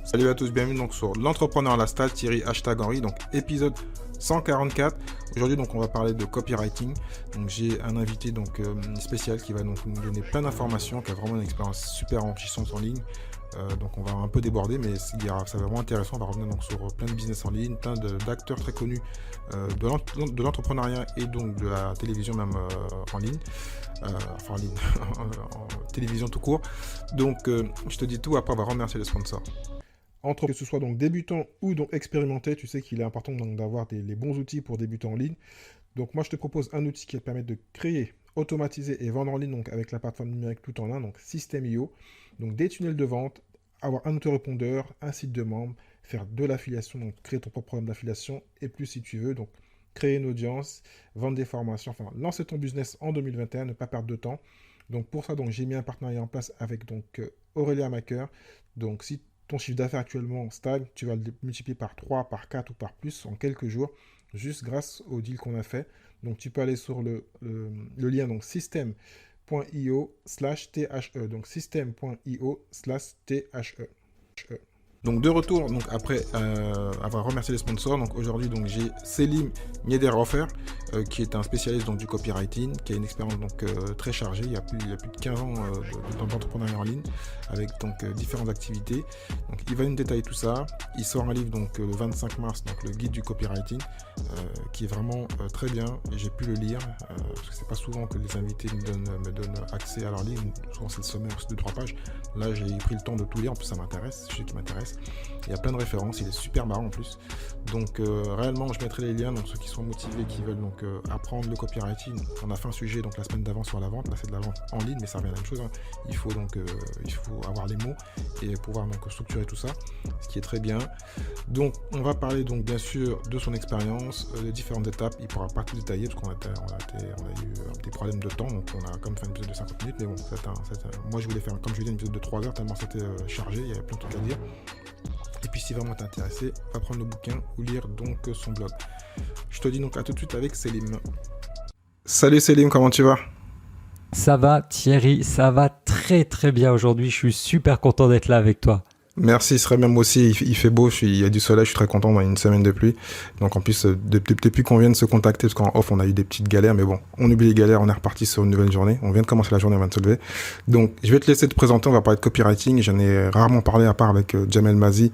Salut à tous, bienvenue donc sur l'entrepreneur à la stade, Thierry #Henry, donc épisode 144. Aujourd'hui donc on va parler de copywriting. Donc j'ai un invité donc spécial qui va donc nous donner plein d'informations, qui a vraiment une expérience super enrichissante en ligne. Donc on va un peu déborder, mais ça va être vraiment intéressant. On va revenir donc sur plein de business en ligne, plein d'acteurs très connus de l'entrepreneuriat et donc de la télévision même en ligne. Enfin en ligne, en télévision tout court. Donc je te dis tout, après on va remercier les sponsors. Que ce soit donc débutant ou donc expérimenté, tu sais qu'il est important donc d'avoir les bons outils pour débuter en ligne. Donc moi je te propose un outil qui va te permettre de créer, automatiser et vendre en ligne donc avec la plateforme numérique tout en un, donc System.io. Donc des tunnels de vente, avoir un autorépondeur, un site de membres, faire de l'affiliation, donc créer ton propre programme d'affiliation et plus si tu veux. Donc créer une audience, vendre des formations, enfin lancer ton business en 2021, ne pas perdre de temps. Donc pour ça donc j'ai mis un partenariat en place avec donc Aurélia Maker. Donc si ton chiffre d'affaires actuellement stagne, tu vas le multiplier par 3, par 4 ou par plus en quelques jours, juste grâce au deal qu'on a fait. Donc tu peux aller sur le lien donc system.io/THE. Donc system.io/THE. Donc de retour, donc après avoir remercié les sponsors, donc aujourd'hui donc j'ai Selim Niederhofer qui est un spécialiste donc du copywriting, qui a une expérience donc très chargée. Il y a plus de 15 ans d'entrepreneuriat en ligne avec donc différentes activités. Donc il va nous détailler tout ça. Il sort un livre donc le 25 mars, donc le guide du copywriting, qui est vraiment très bien. Et j'ai pu le lire parce que c'est pas souvent que les invités me donnent accès à leur livre. Souvent c'est le sommaire, c'est 2-3 pages. Là j'ai pris le temps de tout lire. En plus ça m'intéresse, c'est celui qui m'intéresse. Il y a plein de références, il est super marrant en plus. Donc réellement je mettrai les liens, donc ceux qui sont motivés, qui veulent donc apprendre le copywriting. On a fait un sujet donc la semaine d'avant sur la vente, là c'est de la vente en ligne, mais ça revient à la même chose, hein. Il faut avoir les mots et pouvoir donc structurer tout ça, ce qui est très bien. Donc on va parler donc bien sûr de son expérience, de différentes étapes. Il pourra pas tout détailler parce qu'on a eu des problèmes de temps, donc on a comme fait un épisode de 50 minutes, mais bon, moi je voulais faire comme je disais un épisode de 3 heures tellement c'était chargé, il y avait plein de trucs à dire. Et puis si vraiment t'es intéressé, va prendre le bouquin ou lire donc son blog. Je te dis donc à tout de suite avec Selim. Salut Selim, comment tu vas ? Ça va Thierry, ça va très très bien aujourd'hui, je suis super content d'être là avec toi. Merci, ce serait même aussi, il fait beau, il y a du soleil, je suis très content, on a une semaine de pluie. Donc en plus, depuis qu'on vient de se contacter, parce qu'en off on a eu des petites galères, mais bon, on oublie les galères, on est reparti sur une nouvelle journée, on vient de commencer la journée, on vient de se lever. Donc je vais te laisser te présenter, on va parler de copywriting, j'en ai rarement parlé à part avec Jamel Mazi,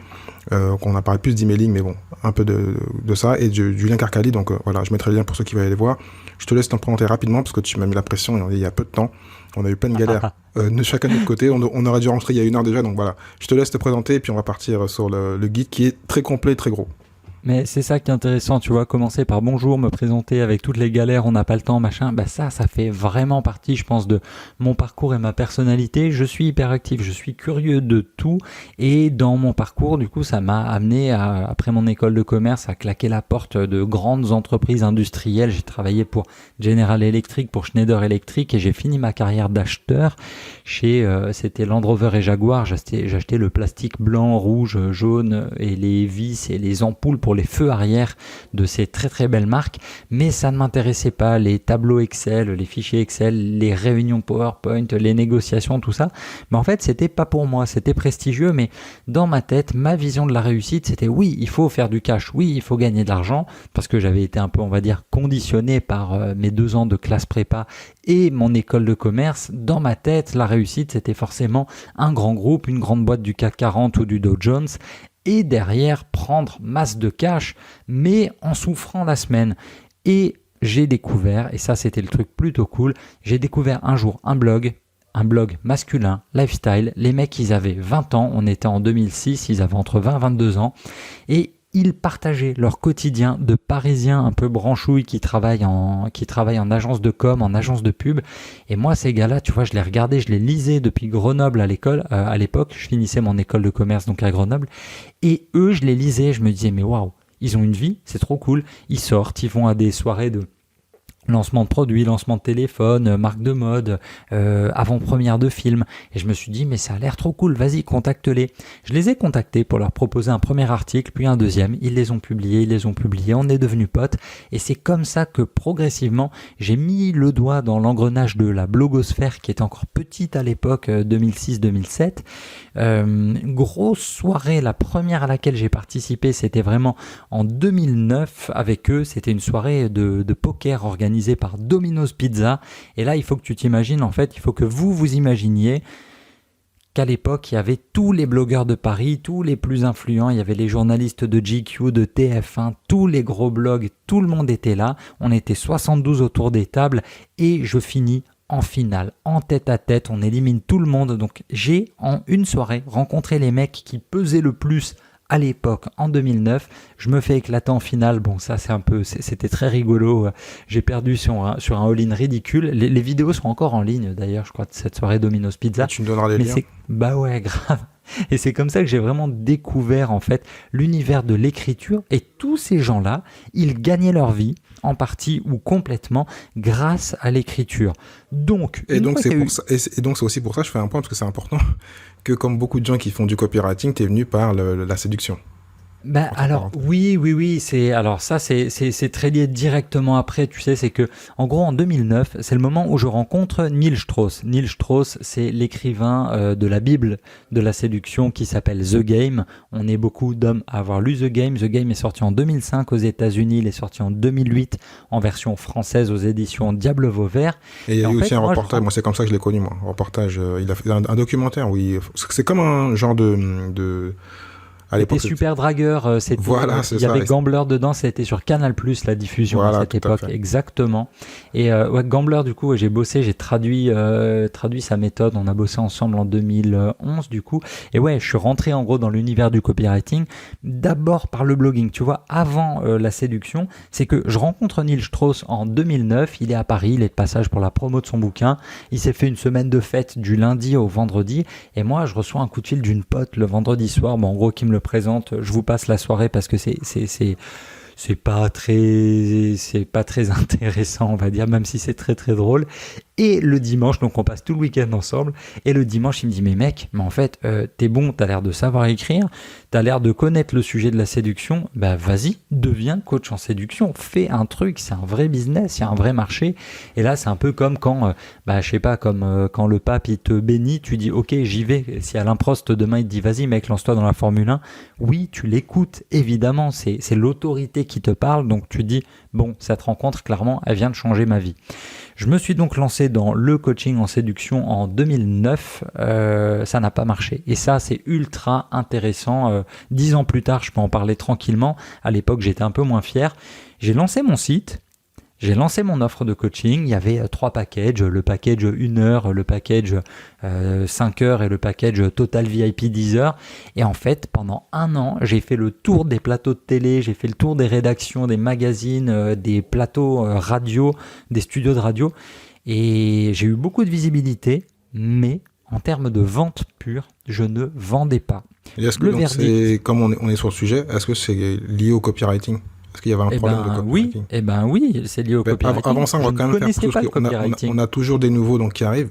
qu'on a parlé plus d'emailing, mais bon, un peu de ça, et du lien Carcali, donc voilà, je mettrai le lien pour ceux qui veulent aller voir. Je te laisse t'en présenter rapidement, parce que tu m'as mis la pression il y a peu de temps. On a eu plein de galères chacun de notre côté. On aurait dû rentrer il y a 1 heure déjà. Donc voilà, je te laisse te présenter et puis on va partir sur le guide qui est très complet, très gros. Mais c'est ça qui est intéressant, tu vois, commencer par bonjour, me présenter avec toutes les galères, on n'a pas le temps, machin, bah ça fait vraiment partie, je pense, de mon parcours et ma personnalité. Je suis hyperactif, je suis curieux de tout, et dans mon parcours, du coup, ça m'a amené après mon école de commerce, à claquer la porte de grandes entreprises industrielles. J'ai travaillé pour General Electric, pour Schneider Electric, et j'ai fini ma carrière d'acheteur chez, c'était Land Rover et Jaguar. J'achetais le plastique blanc, rouge, jaune, et les vis et les ampoules pour les feux arrière de ces très très belles marques, mais ça ne m'intéressait pas, les tableaux Excel, les fichiers Excel, les réunions PowerPoint, les négociations, tout ça. Mais en fait, c'était pas pour moi, c'était prestigieux, mais dans ma tête, ma vision de la réussite, c'était oui, il faut faire du cash, oui, il faut gagner de l'argent, parce que j'avais été un peu, on va dire, conditionné par mes 2 ans de classe prépa et mon école de commerce. Dans ma tête, la réussite, c'était forcément un grand groupe, une grande boîte du CAC 40 ou du Dow Jones, et derrière prendre masse de cash, mais en souffrant la semaine. Et j'ai découvert, et ça c'était le truc plutôt cool, j'ai découvert un jour un blog masculin, lifestyle. Les mecs, ils avaient 20 ans, on était en 2006, ils avaient entre 20 et 22 ans, et ils partageaient leur quotidien de Parisiens un peu branchouilles qui travaillent en agence de com, en agence de pub. Et moi, ces gars-là, tu vois, je les regardais, je les lisais depuis Grenoble à l'école. À l'époque, je finissais mon école de commerce donc à Grenoble. Et eux, je les lisais, je me disais, mais waouh, ils ont une vie, c'est trop cool. Ils sortent, ils vont à des soirées Lancement de produits, lancement de téléphone, marque de mode, avant-première de film. Et je me suis dit, mais ça a l'air trop cool, vas-y, contacte-les. Je les ai contactés pour leur proposer un premier article, puis un deuxième. Ils les ont publiés, on est devenus potes. Et c'est comme ça que progressivement, j'ai mis le doigt dans l'engrenage de la blogosphère qui était encore petite à l'époque, 2006-2007. Grosse soirée, la première à laquelle j'ai participé, c'était vraiment en 2009 avec eux. C'était une soirée de poker organisée par Domino's Pizza. Et là, il faut que tu t'imagines, en fait, il faut que vous imaginiez qu'à l'époque, il y avait tous les blogueurs de Paris, tous les plus influents, il y avait les journalistes de GQ, de TF1, tous les gros blogs, tout le monde était là. On était 72 autour des tables et je finis en finale, en tête à tête, on élimine tout le monde. Donc j'ai en une soirée rencontré les mecs qui pesaient le plus à l'époque, en 2009, je me fais éclater en finale. Bon, ça, c'était très rigolo. J'ai perdu sur un all-in ridicule. Les vidéos sont encore en ligne, d'ailleurs, je crois, de cette soirée Domino's Pizza. Tu me donneras les liens. Bah ouais, grave. Et c'est comme ça que j'ai vraiment découvert, en fait, l'univers de l'écriture. Et tous ces gens-là, ils gagnaient leur vie, en partie ou complètement, grâce à l'écriture. Donc c'est aussi pour ça, je fais un point, parce que c'est important, que comme beaucoup de gens qui font du copywriting, tu es venu par la séduction. Ben alors oui, c'est très lié directement après, tu sais, c'est que en gros en 2009, c'est le moment où je rencontre Neil Strauss. Neil Strauss, c'est l'écrivain de la Bible de la séduction qui s'appelle The Game. On est beaucoup d'hommes à avoir lu The Game. The Game est sorti en 2005 aux États-Unis, il est sorti en 2008 en version française aux éditions Diable Vauvert. Et il y a eu aussi un reportage, moi c'est comme ça que je l'ai connu, moi. Un reportage, il a fait un documentaire où c'est comme un genre de C'était Super Dragueur, il y avait Gambler dedans, c'était sur Canal+, la diffusion à cette époque, exactement. Et Gambler, du coup, j'ai bossé, j'ai traduit sa méthode, on a bossé ensemble en 2011, du coup. Et ouais, je suis rentré en gros dans l'univers du copywriting, d'abord par le blogging, tu vois, avant la séduction, c'est que je rencontre Neil Strauss en 2009, il est à Paris, il est de passage pour la promo de son bouquin, il s'est fait une semaine de fête du lundi au vendredi, et moi, je reçois un coup de fil d'une pote le vendredi soir, en gros, qui me le présente, je vous passe la soirée parce que c'est pas très intéressant, on va dire, même si c'est très très drôle. Et le dimanche, donc on passe tout le week-end ensemble, et le dimanche il me dit mais mec, mais en fait t'es bon, t'as l'air de savoir écrire, t'as l'air de connaître le sujet de la séduction, bah vas-y, deviens coach en séduction, fais un truc, c'est un vrai business, il y a un vrai marché. Et là c'est un peu comme quand quand le pape il te bénit, tu dis ok j'y vais. Si à l'improste demain il te dit vas-y mec, lance-toi dans la Formule 1, oui tu l'écoutes évidemment, c'est l'autorité qui te parle, donc tu dis bon, cette rencontre clairement elle vient de changer ma vie. Je me suis donc lancé dans le coaching en séduction en 2009, ça n'a pas marché. Et ça, c'est ultra intéressant. 10 ans plus tard, je peux en parler tranquillement. À l'époque, j'étais un peu moins fier. J'ai lancé mon site, j'ai lancé mon offre de coaching. Il y avait 3 packages, le package 1 heure, le package 5 heures et le package Total VIP 10 heures. Et en fait, pendant 1 an, j'ai fait le tour des plateaux de télé, j'ai fait le tour des rédactions, des magazines, des plateaux radio, des studios de radio. Et j'ai eu beaucoup de visibilité, mais en termes de vente pure, je ne vendais pas. Et est-ce que comme on est sur le sujet, est-ce que c'est lié au copywriting ? Est-ce qu'il y avait un problème de copywriting ? Oui, c'est lié au copywriting. Avant ça, on va quand même faire parce qu'on a toujours des nouveaux qui arrivent.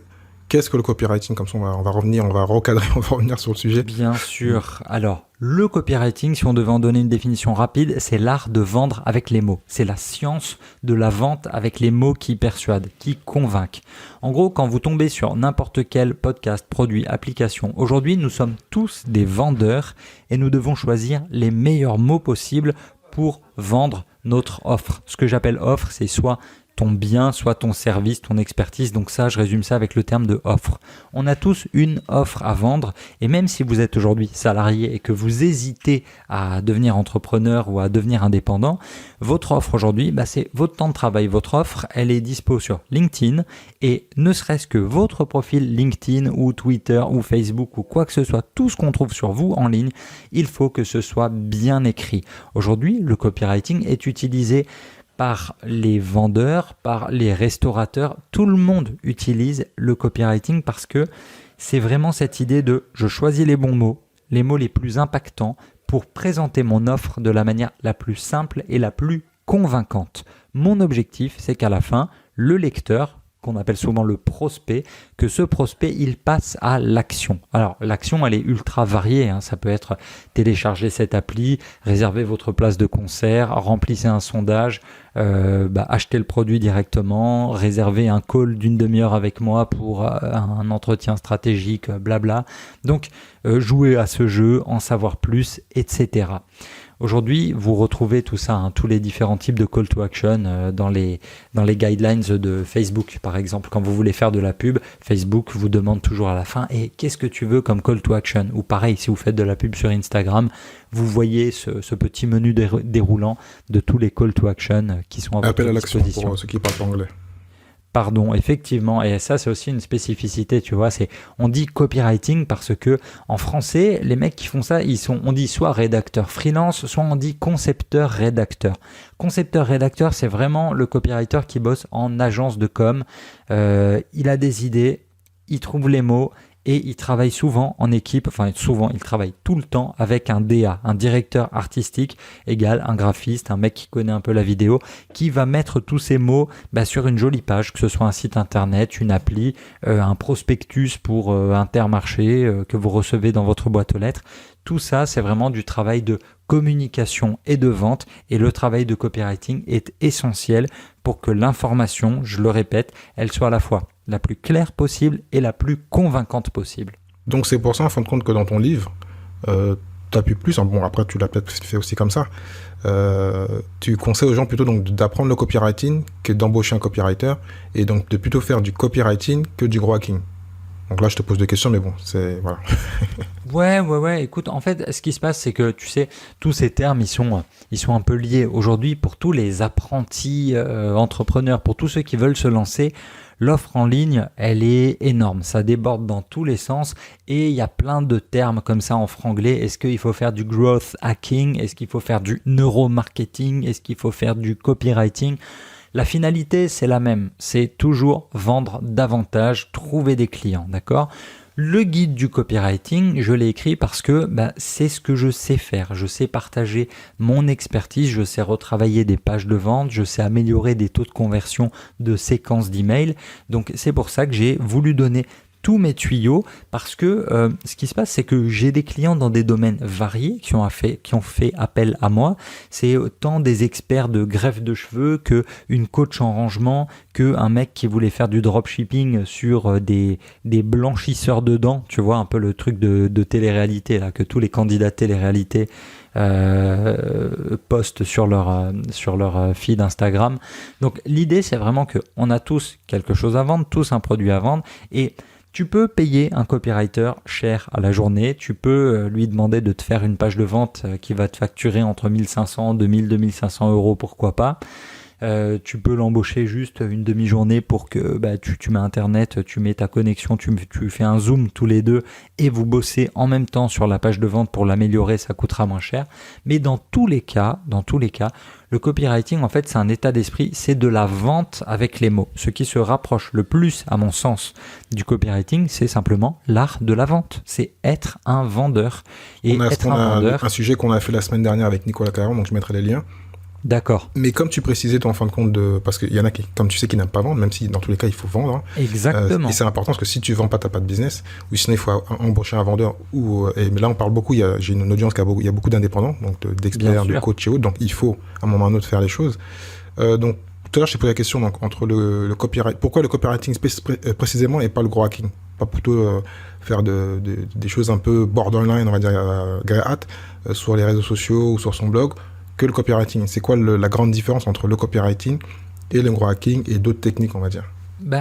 Qu'est-ce que le copywriting ? Comme ça, on va revenir, on va recadrer, on va revenir sur le sujet. Bien sûr. Alors, le copywriting, si on devait en donner une définition rapide, c'est l'art de vendre avec les mots. C'est la science de la vente avec les mots qui persuadent, qui convainquent. En gros, quand vous tombez sur n'importe quel podcast, produit, application, aujourd'hui, nous sommes tous des vendeurs et nous devons choisir les meilleurs mots possibles pour vendre notre offre. Ce que j'appelle offre, c'est soit ton bien, soit ton service, ton expertise. Donc ça, je résume ça avec le terme de offre. On a tous une offre à vendre et même si vous êtes aujourd'hui salarié et que vous hésitez à devenir entrepreneur ou à devenir indépendant, votre offre aujourd'hui, c'est votre temps de travail. Votre offre, elle est dispo sur LinkedIn et ne serait-ce que votre profil LinkedIn ou Twitter ou Facebook ou quoi que ce soit, tout ce qu'on trouve sur vous en ligne, il faut que ce soit bien écrit. Aujourd'hui, le copywriting est utilisé par les vendeurs, par les restaurateurs. Tout le monde utilise le copywriting parce que c'est vraiment cette idée de je choisis les bons mots, les mots les plus impactants pour présenter mon offre de la manière la plus simple et la plus convaincante. Mon objectif, c'est qu'à la fin, le lecteur, qu'on appelle souvent le prospect, que ce prospect, il passe à l'action. Alors, l'action, elle est ultra variée. Ça peut être télécharger cette appli, réserver votre place de concert, remplissez un sondage, acheter le produit directement, réserver un call d'une demi-heure avec moi pour un entretien stratégique, blabla. Donc, jouer à ce jeu, en savoir plus, etc. Aujourd'hui, vous retrouvez tout ça, tous les différents types de call to action dans les guidelines de Facebook, par exemple. Quand vous voulez faire de la pub, Facebook vous demande toujours à la fin « Et qu'est-ce que tu veux comme call to action ?» Ou pareil, si vous faites de la pub sur Instagram, vous voyez ce petit menu déroulant de tous les call to action qui sont à votre disposition. Appel à l'action pour ceux qui parlent anglais. Pardon, effectivement, et ça c'est aussi une spécificité, tu vois, on dit copywriting parce que en français, les mecs qui font ça, on dit soit rédacteur freelance, soit on dit concepteur-rédacteur. Concepteur-rédacteur, c'est vraiment le copywriter qui bosse en agence de com. Il a des idées, il trouve les mots, et il travaille souvent en équipe, il travaille tout le temps avec un DA, un directeur artistique, égal un graphiste, un mec qui connaît un peu la vidéo, qui va mettre tous ces mots sur une jolie page, que ce soit un site internet, une appli, un prospectus pour Intermarché que vous recevez dans votre boîte aux lettres. Tout ça, c'est vraiment du travail de communication et de vente, et le travail de copywriting est essentiel pour que l'information, je le répète, elle soit à la fois la plus claire possible et la plus convaincante possible. Donc c'est pour ça, en fin de compte, que dans ton livre, tu appuies plus, bon après tu l'as peut-être fait aussi comme ça, tu conseilles aux gens plutôt donc d'apprendre le copywriting que d'embaucher un copywriter, et donc de plutôt faire du copywriting que du gros hacking. Donc là, je te pose des questions, mais bon, c'est... Voilà. Ouais. Écoute, en fait, ce qui se passe, c'est que, tu sais, tous ces termes, ils sont un peu liés. Aujourd'hui, pour tous les apprentis entrepreneurs, pour tous ceux qui veulent se lancer, l'offre en ligne, elle est énorme. Ça déborde dans tous les sens et il y a plein de termes comme ça en franglais. Est-ce qu'il faut faire du growth hacking? Est-ce qu'il faut faire du neuromarketing? Est-ce qu'il faut faire du copywriting? La finalité, c'est la même. C'est toujours vendre davantage, trouver des clients, d'accord ? Le guide du copywriting, je l'ai écrit parce que c'est ce que je sais faire. Je sais partager mon expertise, je sais retravailler des pages de vente, je sais améliorer des taux de conversion de séquences d'emails. Donc c'est pour ça que j'ai voulu donner tous mes tuyaux, parce que ce qui se passe, c'est que j'ai des clients dans des domaines variés qui ont fait appel à moi. C'est autant des experts de greffe de cheveux que une coach en rangement, que un mec qui voulait faire du dropshipping sur des blanchisseurs de dents, tu vois, un peu le truc de télé-réalité là, que tous les candidats télé-réalité postent sur leur feed Instagram. Donc l'idée, c'est vraiment que on a tous quelque chose à vendre, tous un produit à vendre, et tu peux payer un copywriter cher à la journée, tu peux lui demander de te faire une page de vente qui va te facturer entre 1500, 2000, 2500 euros, pourquoi pas. Tu peux l'embaucher juste une demi-journée pour que tu mets Internet, tu mets ta connexion, tu fais un Zoom tous les deux et vous bossez en même temps sur la page de vente pour l'améliorer, ça coûtera moins cher. Mais dans tous les cas, le copywriting, en fait, c'est un état d'esprit, c'est de la vente avec les mots. Ce qui se rapproche le plus, à mon sens, du copywriting, c'est simplement l'art de la vente. C'est être un vendeur. Et un sujet qu'on a fait la semaine dernière avec Nicolas Caron, donc je mettrai les liens. D'accord. Mais comme tu précisais, toi, en fin de compte, parce qu'il y en a qui, comme tu sais, qui n'aiment pas vendre, même si dans tous les cas, il faut vendre. Hein. Exactement. Et c'est important parce que si tu vends pas, t'as pas de business. Ou sinon, il faut embaucher un vendeur. Mais là, on parle beaucoup, j'ai une audience il y a beaucoup d'indépendants, donc d'experts, de coachs et autres. Donc, il faut, à un moment ou à un autre, faire les choses. Donc, tout à l'heure, je t'ai posé la question donc, entre le copyright. Pourquoi le copywriting précisément et pas le gros hacking? Pas plutôt faire des choses un peu borderline, on va dire, grey hat, sur les réseaux sociaux ou sur son blog, que le copywriting. C'est quoi la grande différence entre le copywriting et le gros hacking et d'autres techniques, on va dire?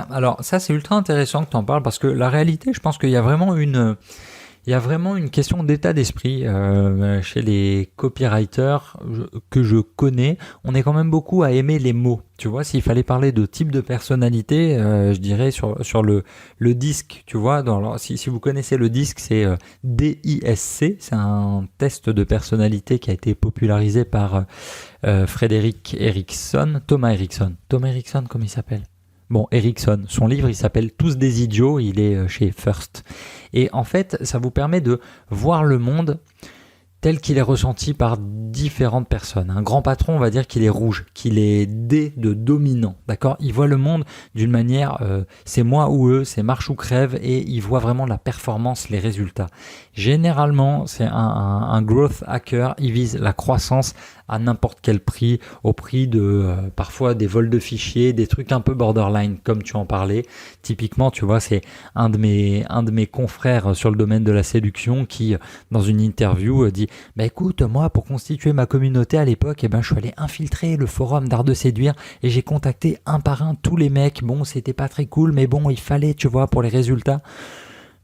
Alors, ça, c'est ultra intéressant que tu en parles parce que la réalité, je pense qu'il y a vraiment une question d'état d'esprit chez les copywriters que je connais. On est quand même beaucoup à aimer les mots. Tu vois, s'il fallait parler de type de personnalité, je dirais sur le DISC, tu vois. Si vous connaissez le DISC, c'est DISC. C'est un test de personnalité qui a été popularisé par Thomas Erickson, comment il s'appelle ? Bon, Erickson, son livre, il s'appelle Tous des idiots, il est chez First. Et en fait, ça vous permet de voir le monde tel qu'il est ressenti par différentes personnes. Un grand patron, on va dire qu'il est rouge, qu'il est D de dominant, d'accord ? Il voit le monde d'une manière, c'est moi ou eux, c'est marche ou crève, et il voit vraiment la performance, les résultats. Généralement, c'est un growth hacker, il vise la croissance à n'importe quel prix, au prix de parfois des vols de fichiers, des trucs un peu borderline, comme tu en parlais. Typiquement, tu vois, c'est un de mes confrères sur le domaine de la séduction qui, dans une interview, dit « Bah écoute, moi, pour constituer ma communauté à l'époque, je suis allé infiltrer le forum d'art de séduire et j'ai contacté un par un tous les mecs. Bon, c'était pas très cool, mais bon, il fallait, tu vois, pour les résultats. »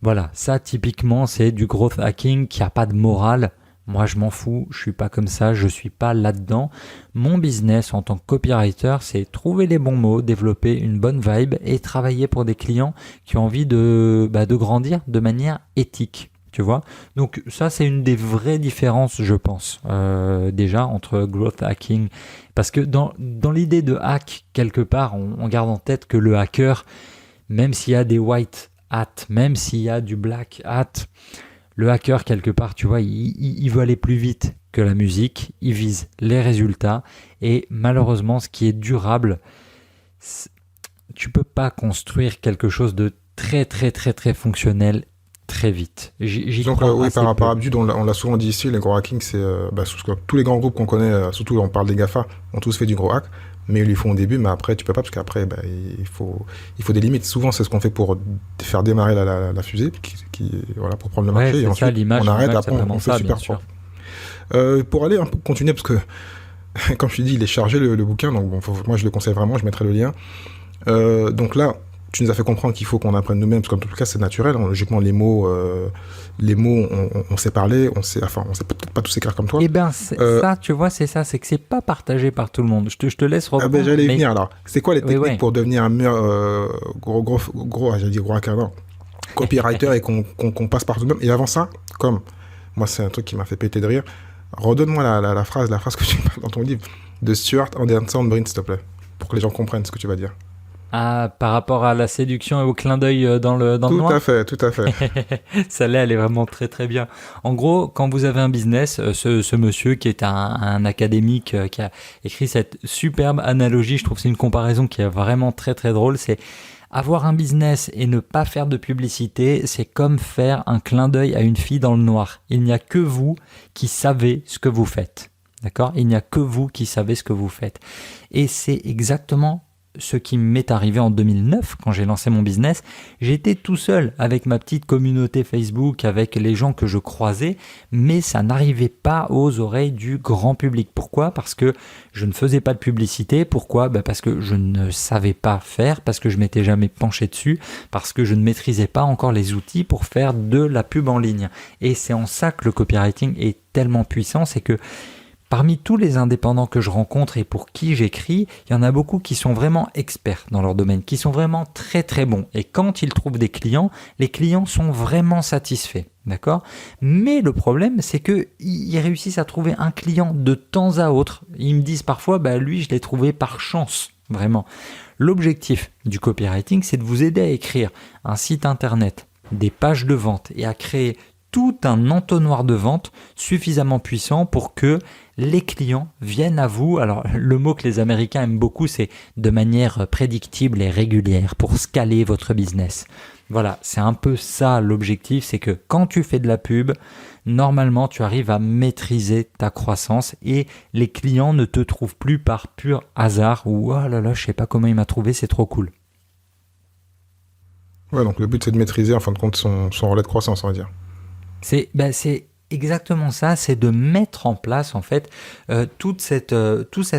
Voilà, ça, typiquement, c'est du growth hacking qui a pas de morale. Moi, je m'en fous, je suis pas comme ça, je suis pas là-dedans. Mon business en tant que copywriter, c'est trouver les bons mots, développer une bonne vibe et travailler pour des clients qui ont envie de grandir de manière éthique. Tu vois, donc ça c'est une des vraies différences, je pense, déjà entre growth hacking, parce que dans l'idée de hack, quelque part, on garde en tête que le hacker, même s'il y a des white hats, même s'il y a du black hat, le hacker, quelque part, tu vois, il veut aller plus vite que la musique, il vise les résultats, et malheureusement, ce qui est durable, tu peux pas construire quelque chose de très très très très fonctionnel très vite. Donc oui, par habitude, on l'a souvent dit ici, les gros hacking, c'est tous les grands groupes qu'on connaît, surtout on parle des GAFA, ont tous fait du gros hack, mais ils le font au début, mais après tu peux pas, parce qu'après il faut des limites. Souvent c'est ce qu'on fait pour faire démarrer la fusée, voilà, pour prendre le marché, et ensuite on arrête, après on fait super fort. Pour aller un peu continuer, parce que comme je te dis, il est chargé le bouquin, donc bon, moi je le conseille vraiment, je mettrai le lien. Donc là, tu nous as fait comprendre qu'il faut qu'on apprenne nous-mêmes, parce qu'en tout cas c'est naturel, hein. Logiquement les mots on sait parler, on sait peut-être pas tous écrire comme toi. Eh ben ça, tu vois, c'est ça, c'est que c'est pas partagé par tout le monde. Je te laisse reprendre. J'allais y venir alors. C'est quoi les techniques pour devenir un meilleur j'allais dire gros hacker, non, copywriter, et qu'on passe par nous-mêmes. Et avant ça, comme moi c'est un truc qui m'a fait péter de rire, redonne-moi la phrase que tu parles dans ton livre de Stuart Anderson Breen, s'il te plaît, pour que les gens comprennent ce que tu vas dire. Ah, par rapport à la séduction et au clin d'œil dans le noir. Tout à fait. Celle-là, elle est vraiment très très bien. En gros, quand vous avez un business, ce monsieur qui est un académique qui a écrit cette superbe analogie, je trouve que c'est une comparaison qui est vraiment très très drôle, c'est avoir un business et ne pas faire de publicité, c'est comme faire un clin d'œil à une fille dans le noir. Il n'y a que vous qui savez ce que vous faites. D'accord ? Il n'y a que vous qui savez ce que vous faites. Et c'est exactement ce qui m'est arrivé en 2009 quand j'ai lancé mon business. J'étais tout seul avec ma petite communauté Facebook, avec les gens que je croisais, mais ça n'arrivait pas aux oreilles du grand public. Pourquoi ? Parce que je ne faisais pas de publicité. Pourquoi ? Parce que je ne savais pas faire, parce que je m'étais jamais penché dessus, parce que je ne maîtrisais pas encore les outils pour faire de la pub en ligne. Et c'est en ça que le copywriting est tellement puissant, c'est que parmi tous les indépendants que je rencontre et pour qui j'écris, il y en a beaucoup qui sont vraiment experts dans leur domaine, qui sont vraiment très très bons. Et quand ils trouvent des clients, les clients sont vraiment satisfaits. D'accord ? Mais le problème, c'est qu'ils réussissent à trouver un client de temps à autre. Ils me disent parfois, lui, je l'ai trouvé par chance. Vraiment. L'objectif du copywriting, c'est de vous aider à écrire un site internet, des pages de vente et à créer tout un entonnoir de vente suffisamment puissant pour que les clients viennent à vous. Alors, le mot que les Américains aiment beaucoup, c'est de manière prédictible et régulière pour scaler votre business. Voilà, c'est un peu ça l'objectif, c'est que quand tu fais de la pub, normalement, tu arrives à maîtriser ta croissance et les clients ne te trouvent plus par pur hasard ou « oh là là, je sais pas comment il m'a trouvé, c'est trop cool ». Ouais, donc le but, c'est de maîtriser, en fin de compte, son relais de croissance, on va dire. C'est exactement ça, c'est de mettre en place en fait tout cet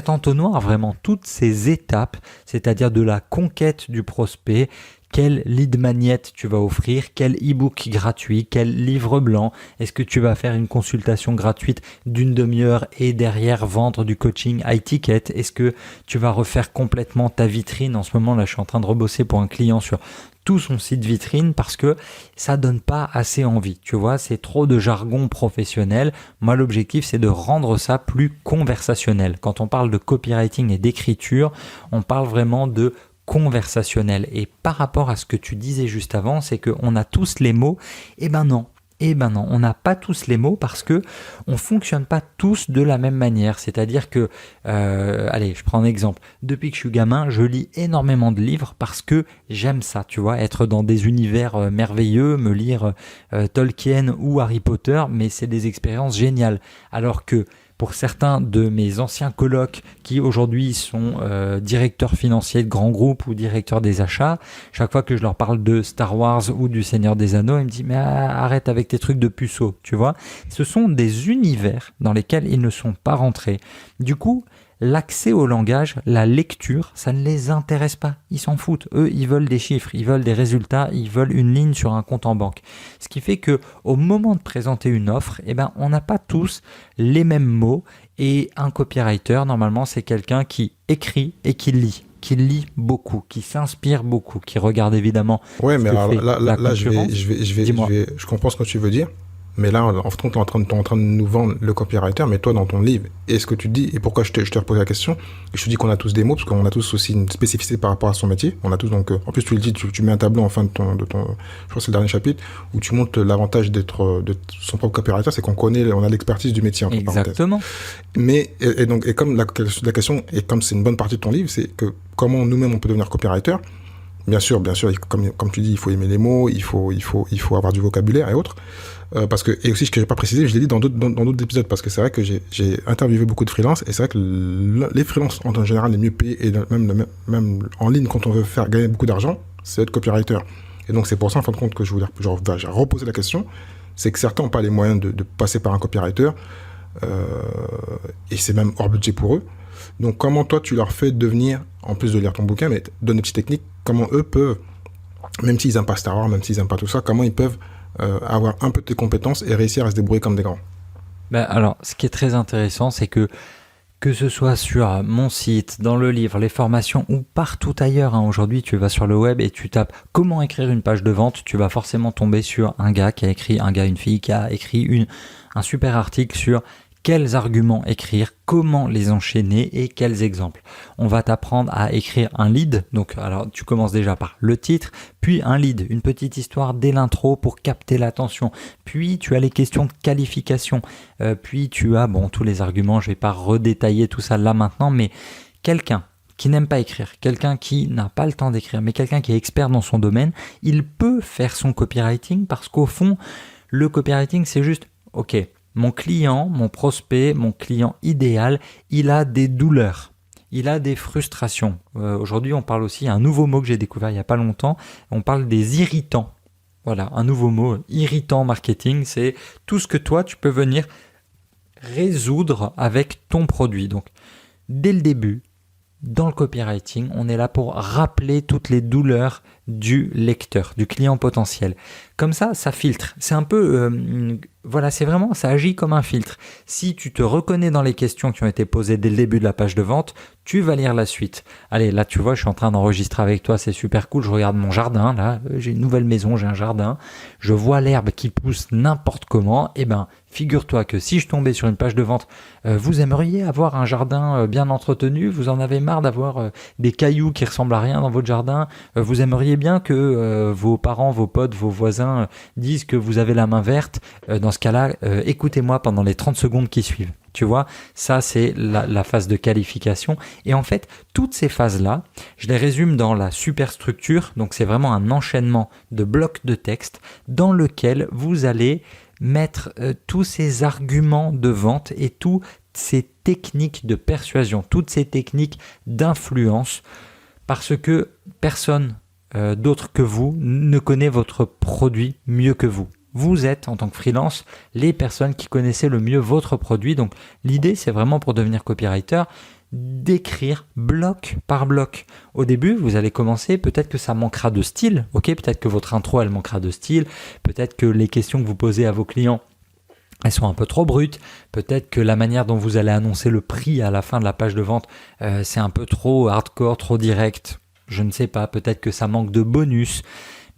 entonnoir, vraiment toutes ces étapes, c'est-à-dire de la conquête du prospect. Quel lead magnet tu vas offrir, quel e-book gratuit, quel livre blanc, est-ce que tu vas faire une consultation gratuite d'1 demi-heure et derrière vendre du coaching high ticket, est-ce que tu vas refaire complètement ta vitrine. En ce moment là je suis en train de rebosser pour un client sur tout son site vitrine parce que ça donne pas assez envie, tu vois, c'est trop de jargon professionnel. Moi l'objectif c'est de rendre ça plus conversationnel. Quand on parle de copywriting et d'écriture, on parle vraiment de conversationnel. Et par rapport à ce que tu disais juste avant, c'est qu'on a tous les mots, non, Eh ben non, on n'a pas tous les mots parce que on fonctionne pas tous de la même manière. C'est-à-dire que, allez, je prends un exemple. Depuis que je suis gamin, je lis énormément de livres parce que j'aime ça, tu vois, être dans des univers merveilleux, me lire Tolkien ou Harry Potter, mais c'est des expériences géniales. Alors que pour certains de mes anciens colocs qui aujourd'hui sont directeurs financiers de grands groupes ou directeurs des achats, chaque fois que je leur parle de Star Wars ou du Seigneur des Anneaux, ils me disent mais arrête avec tes trucs de puceau, tu vois. Ce sont des univers dans lesquels ils ne sont pas rentrés. Du coup, l'accès au langage, la lecture, ça ne les intéresse pas. Ils s'en foutent. Eux, ils veulent des chiffres, ils veulent des résultats, ils veulent une ligne sur un compte en banque. Ce qui fait que au moment de présenter une offre, eh ben, on n'a pas tous les mêmes mots. Et un copywriter, normalement, c'est quelqu'un qui écrit et qui lit beaucoup, qui s'inspire beaucoup, qui regarde évidemment. Ouais, mais alors fait là, je comprends ce que tu veux dire. Mais là, en fait, t'es en train de nous vendre le copywriter, mais toi, dans ton livre, et ce que tu dis, et pourquoi je te repose la question, je te dis qu'on a tous des mots, parce qu'on a tous aussi une spécificité par rapport à son métier. On a tous, donc, en plus, tu le dis, tu mets un tableau en fin de ton, je crois que c'est le dernier chapitre, où tu montres l'avantage de son propre copywriter, c'est on a l'expertise du métier, entre parenthèses. Exactement. Mais, et comme la question, et comme c'est une bonne partie de ton livre, c'est que comment nous-mêmes on peut devenir copywriter. Bien sûr, comme tu dis, il faut aimer les mots, il faut avoir du vocabulaire et autres. Parce que, et aussi, ce que j'ai pas précisé, je l'ai dit dans d'autres épisodes, parce que c'est vrai que j'ai interviewé beaucoup de freelances, et c'est vrai que les freelances, en général, les mieux payés, et même en ligne, quand on veut faire gagner beaucoup d'argent, c'est être copywriter. Et donc, c'est pour ça, en fin de compte, que j'ai reposé la question, c'est que certains n'ont pas les moyens de passer par un copywriter, et c'est même hors budget pour eux. Donc, comment toi, tu leur fais devenir, en plus de lire ton bouquin, mais donne des petites techniques, comment eux peuvent, même s'ils n'aiment pas Star Wars, même s'ils n'aiment pas tout ça, comment ils peuvent avoir un peu de tes compétences et réussir à se débrouiller comme des grands. Alors, ce qui est très intéressant, c'est que ce soit sur mon site, dans le livre, les formations ou partout ailleurs, aujourd'hui tu vas sur le web et tu tapes comment écrire une page de vente, tu vas forcément tomber sur une fille qui a écrit un super article sur quels arguments écrire, comment les enchaîner et quels exemples. On va t'apprendre à écrire un lead. Donc, alors, tu commences déjà par le titre, puis un lead, une petite histoire dès l'intro pour capter l'attention. Puis, tu as les questions de qualification. Puis, tu as, tous les arguments. Je vais pas redétailler tout ça là maintenant, mais quelqu'un qui n'aime pas écrire, quelqu'un qui n'a pas le temps d'écrire, mais quelqu'un qui est expert dans son domaine, il peut faire son copywriting parce qu'au fond, le copywriting, c'est juste, ok, mon client, mon prospect, mon client idéal, il a des douleurs, il a des frustrations. Aujourd'hui, on parle aussi, un nouveau mot que j'ai découvert il n'y a pas longtemps, on parle des irritants. Voilà, un nouveau mot, irritant marketing, c'est tout ce que toi, tu peux venir résoudre avec ton produit. Donc, dès le début, dans le copywriting, on est là pour rappeler toutes les douleurs du lecteur, du client potentiel. Comme ça filtre. C'est un peu... ça agit comme un filtre. Si tu te reconnais dans les questions qui ont été posées dès le début de la page de vente, tu vas lire la suite. Allez, là, tu vois, je suis en train d'enregistrer avec toi, c'est super cool. Je regarde mon jardin, là, j'ai une nouvelle maison, j'ai un jardin. Je vois l'herbe qui pousse n'importe comment. Eh ben, figure-toi que si je tombais sur une page de vente, vous aimeriez avoir un jardin bien entretenu, vous en avez marre d'avoir des cailloux qui ressemblent à rien dans votre jardin, vous aimeriez bien que vos parents, vos potes, vos voisins disent que vous avez la main verte. Dans ce cas-là, écoutez-moi pendant les 30 secondes qui suivent. Tu vois, ça c'est la phase de qualification. Et en fait, toutes ces phases-là, je les résume dans la superstructure. Donc c'est vraiment un enchaînement de blocs de texte dans lequel vous allez mettre tous ces arguments de vente et toutes ces techniques de persuasion, toutes ces techniques d'influence, parce que personne d'autre que vous ne connaît votre produit mieux que vous. Vous êtes, en tant que freelance, les personnes qui connaissaient le mieux votre produit. Donc, l'idée, c'est vraiment pour devenir copywriter, d'écrire bloc par bloc. Au début, vous allez commencer, peut-être que ça manquera de style, ok ? Peut-être que votre intro, elle manquera de style. Peut-être que les questions que vous posez à vos clients, elles sont un peu trop brutes. Peut-être que la manière dont vous allez annoncer le prix à la fin de la page de vente, c'est un peu trop hardcore, trop direct. Je ne sais pas, peut-être que ça manque de bonus.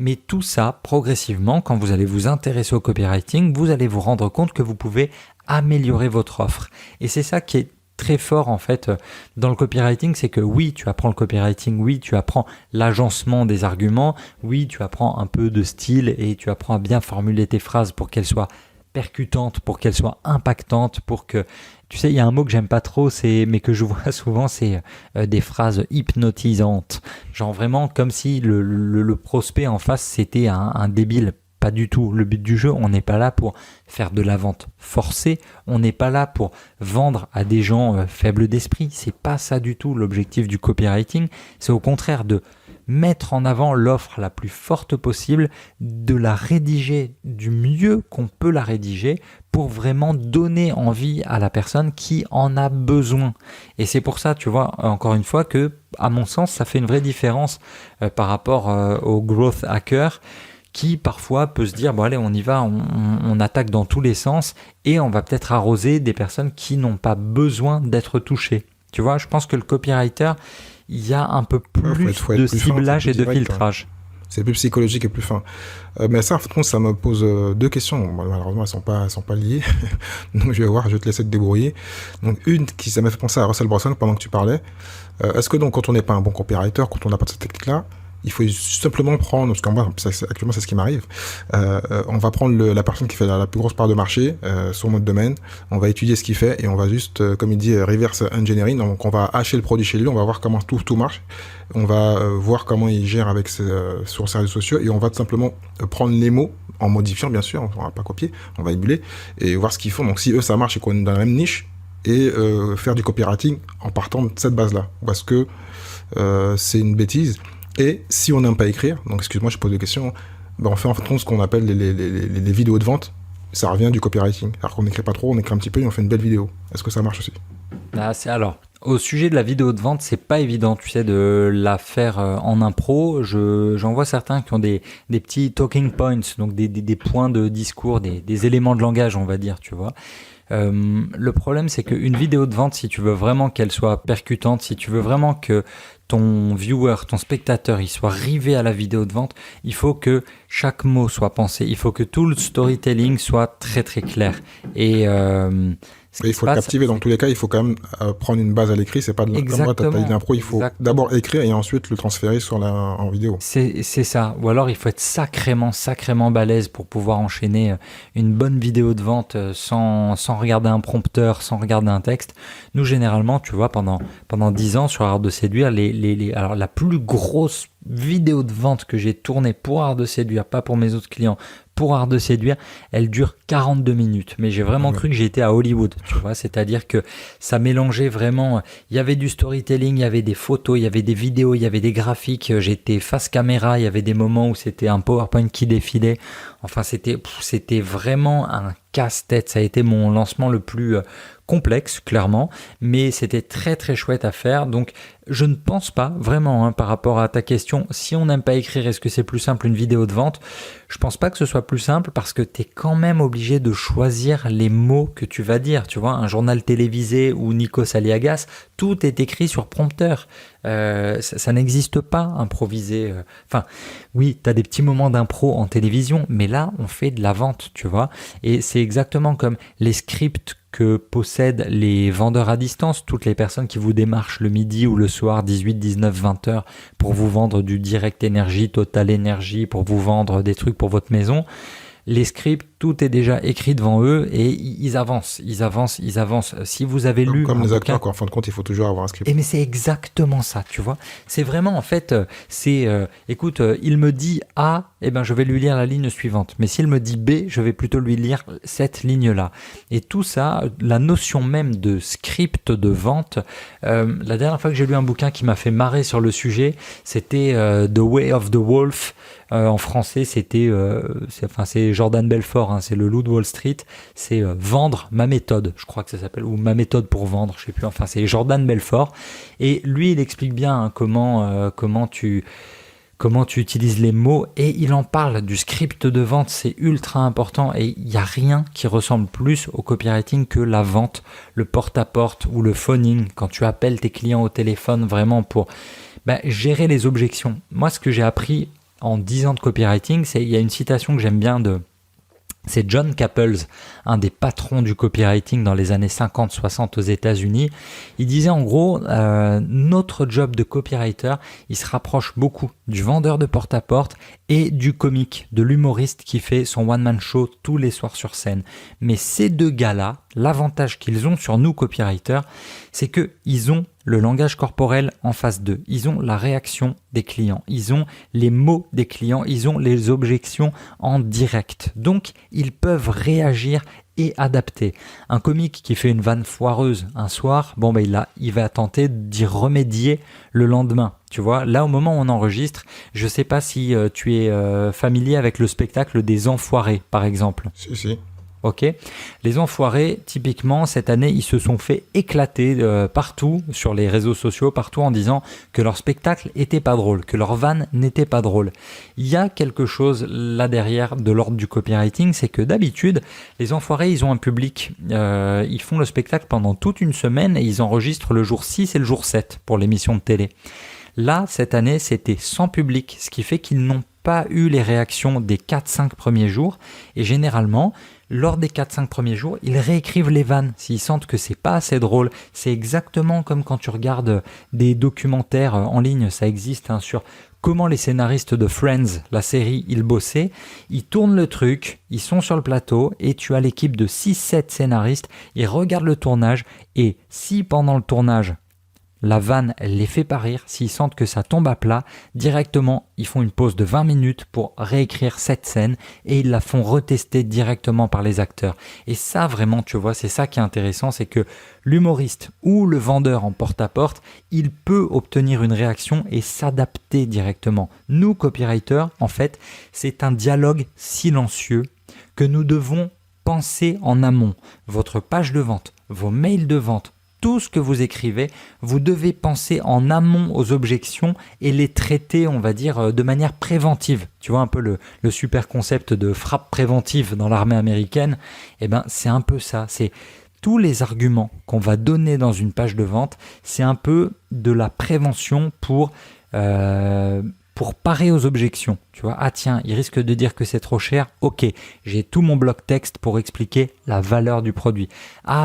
Mais tout ça, progressivement, quand vous allez vous intéresser au copywriting, vous allez vous rendre compte que vous pouvez améliorer votre offre. Et c'est ça qui est très fort en fait dans le copywriting, c'est que oui, tu apprends le copywriting, oui, tu apprends l'agencement des arguments, oui, tu apprends un peu de style et tu apprends à bien formuler tes phrases pour qu'elles soient percutantes, pour qu'elles soient impactantes, pour que... Tu sais, il y a un mot que j'aime pas trop, mais que je vois souvent, c'est des phrases hypnotisantes. Genre vraiment comme si le prospect en face, c'était un débile. Pas du tout. Le but du jeu, on n'est pas là pour faire de la vente forcée. On n'est pas là pour vendre à des gens faibles d'esprit. C'est pas ça du tout l'objectif du copywriting. C'est au contraire de mettre en avant l'offre la plus forte possible, de la rédiger du mieux qu'on peut la rédiger pour vraiment donner envie à la personne qui en a besoin. Et c'est pour ça, tu vois, encore une fois, que, à mon sens, ça fait une vraie différence par rapport au growth hacker, qui parfois peut se dire, bon allez, on y va, on attaque dans tous les sens et on va peut-être arroser des personnes qui n'ont pas besoin d'être touchées. Tu vois, je pense que le copywriter, il y a un peu plus de ciblage et de filtrage. C'est plus psychologique et plus fin. Mais ça, en fait, ça me pose deux questions. Bon, malheureusement, elles sont pas liées. Donc, je vais te laisser te débrouiller. Donc, une qui, ça m'a fait penser à Russell Brunson pendant que tu parlais. Est-ce que donc, quand on n'est pas un bon copywriter, quand on n'a pas de cette technique-là, il faut simplement prendre, parce qu'en moi, actuellement, c'est ce qui m'arrive. On va prendre la personne qui fait la plus grosse part de marché, sur notre domaine. On va étudier ce qu'il fait et on va juste, comme il dit, reverse engineering. Donc, on va hacher le produit chez lui. On va voir comment tout marche. On va voir comment il gère avec sur ses réseaux sociaux et on va tout simplement prendre les mots en modifiant, bien sûr. On va pas copier, on va émuler et voir ce qu'ils font. Donc, si eux, ça marche et qu'on est dans la même niche et faire du copywriting en partant de cette base-là. Parce que c'est une bêtise. Et si on n'aime pas écrire, donc excuse-moi, je pose des questions, ben on fait en fait ce qu'on appelle les vidéos de vente. Ça revient du copywriting. Alors qu'on n'écrit pas trop, on écrit un petit peu et on fait une belle vidéo. Est-ce que ça marche aussi ? Alors, au sujet de la vidéo de vente, c'est pas évident, tu sais, de la faire en impro. J'en vois certains qui ont des petits talking points, donc des points de discours, des éléments de langage, on va dire, tu vois. Le problème, c'est qu'une vidéo de vente, si tu veux vraiment qu'elle soit percutante, si tu veux vraiment que ton viewer, ton spectateur, il soit rivé à la vidéo de vente, il faut que chaque mot soit pensé, il faut que tout le storytelling soit très très clair. Et il faut le captiver. Dans tous les cas, il faut quand même prendre une base à l'écrit. C'est pas de l'impro. Il faut d'abord écrire et ensuite le transférer en vidéo. C'est ça. Ou alors, il faut être sacrément balèze pour pouvoir enchaîner une bonne vidéo de vente sans regarder un prompteur, sans regarder un texte. Nous, généralement, tu vois, pendant 10 ans sur Art de Séduire, alors la plus grosse vidéo de vente que j'ai tournée pour Art de Séduire, pas pour mes autres clients, pour Art de Séduire, elle dure 42 minutes. Mais j'ai vraiment cru que j'étais à Hollywood, tu vois. C'est-à-dire que ça mélangeait vraiment... Il y avait du storytelling, il y avait des photos, il y avait des vidéos, il y avait des graphiques. J'étais face caméra, il y avait des moments où c'était un PowerPoint qui défilait. Enfin, c'était vraiment un casse-tête. Ça a été mon lancement le plus complexe, clairement. Mais c'était très, très chouette à faire. Donc, je ne pense pas, vraiment, par rapport à ta question, si on n'aime pas écrire, est-ce que c'est plus simple une vidéo de vente ? Je pense pas que ce soit plus simple parce que tu es quand même obligé de choisir les mots que tu vas dire. Tu vois, un journal télévisé ou Nikos Aliagas, tout est écrit sur prompteur. Ça n'existe pas, improvisé. Enfin, oui, tu as des petits moments d'impro en télévision, mais là, on fait de la vente, tu vois. Et c'est exactement comme les scripts que possèdent les vendeurs à distance, toutes les personnes qui vous démarchent le midi ou le soir, 18, 19, 20 heures, pour vous vendre du Direct Énergie, Total Énergie, pour vous vendre des trucs pour votre maison. Les scripts, tout est déjà écrit devant eux et ils avancent. Si vous avez lu... Comme les acteurs, en fin de compte, il faut toujours avoir un script. Mais c'est exactement ça, tu vois. C'est vraiment, en fait, écoute, il me dit A, je vais lui lire la ligne suivante. Mais s'il me dit B, je vais plutôt lui lire cette ligne-là. Et tout ça, la notion même de script de vente, la dernière fois que j'ai lu un bouquin qui m'a fait marrer sur le sujet, c'était The Way of the Wolf. En français, c'est Jordan Belfort, c'est le loup de Wall Street, c'est vendre ma méthode, je crois que ça s'appelle, ou ma méthode pour vendre, je sais plus, c'est Jordan Belfort, et lui il explique bien comment tu utilises les mots, et il en parle du script de vente, c'est ultra important, et il n'y a rien qui ressemble plus au copywriting que la vente, le porte-à-porte ou le phoning, quand tu appelles tes clients au téléphone vraiment pour gérer les objections. Moi, ce que j'ai appris en 10 ans de copywriting, il y a une citation que j'aime bien C'est John Caples, un des patrons du copywriting dans les années 50-60 aux États-Unis. Il disait en gros, notre job de copywriter, il se rapproche beaucoup du vendeur de porte-à-porte et du comique, de l'humoriste qui fait son one-man show tous les soirs sur scène. Mais ces deux gars-là, l'avantage qu'ils ont sur nous copywriters, c'est qu'ils ont le langage corporel en face d'eux. Ils ont la réaction des clients. Ils ont les mots des clients. Ils ont les objections en direct. Donc, ils peuvent réagir et adapter. Un comique qui fait une vanne foireuse un soir, il va tenter d'y remédier le lendemain. Tu vois, là au moment où on enregistre, je ne sais pas si tu es familier avec le spectacle des Enfoirés, par exemple. Si. Ok, les Enfoirés, typiquement, cette année, ils se sont fait éclater partout sur les réseaux sociaux, partout en disant que leur spectacle était pas drôle, que leur vanne n'était pas drôle. Il y a quelque chose là derrière de l'ordre du copywriting, c'est que d'habitude, les Enfoirés, ils ont un public, ils font le spectacle pendant toute une semaine et ils enregistrent le jour 6 et le jour 7 pour l'émission de télé. Là, cette année, c'était sans public, ce qui fait qu'ils n'ont pas eu les réactions des 4-5 premiers jours et généralement, lors des 4-5 premiers jours, ils réécrivent les vannes s'ils sentent que c'est pas assez drôle. C'est exactement comme quand tu regardes des documentaires en ligne, ça existe sur comment les scénaristes de Friends, la série, ils bossaient. Ils tournent le truc, ils sont sur le plateau et tu as l'équipe de 6-7 scénaristes, ils regardent le tournage et si pendant le tournage, la vanne, elle les fait pas rire. S'ils sentent que ça tombe à plat, directement, ils font une pause de 20 minutes pour réécrire cette scène et ils la font retester directement par les acteurs. Et ça, vraiment, tu vois, c'est ça qui est intéressant, c'est que l'humoriste ou le vendeur en porte-à-porte, il peut obtenir une réaction et s'adapter directement. Nous, copywriters, en fait, c'est un dialogue silencieux que nous devons penser en amont. Votre page de vente, vos mails de vente, tout ce que vous écrivez, vous devez penser en amont aux objections et les traiter, on va dire, de manière préventive. Tu vois un peu le super concept de frappe préventive dans l'armée américaine. C'est un peu ça. C'est tous les arguments qu'on va donner dans une page de vente, c'est un peu de la prévention pour parer aux objections. Tu vois, tiens, il risque de dire que c'est trop cher. Ok, j'ai tout mon bloc texte pour expliquer la valeur du produit.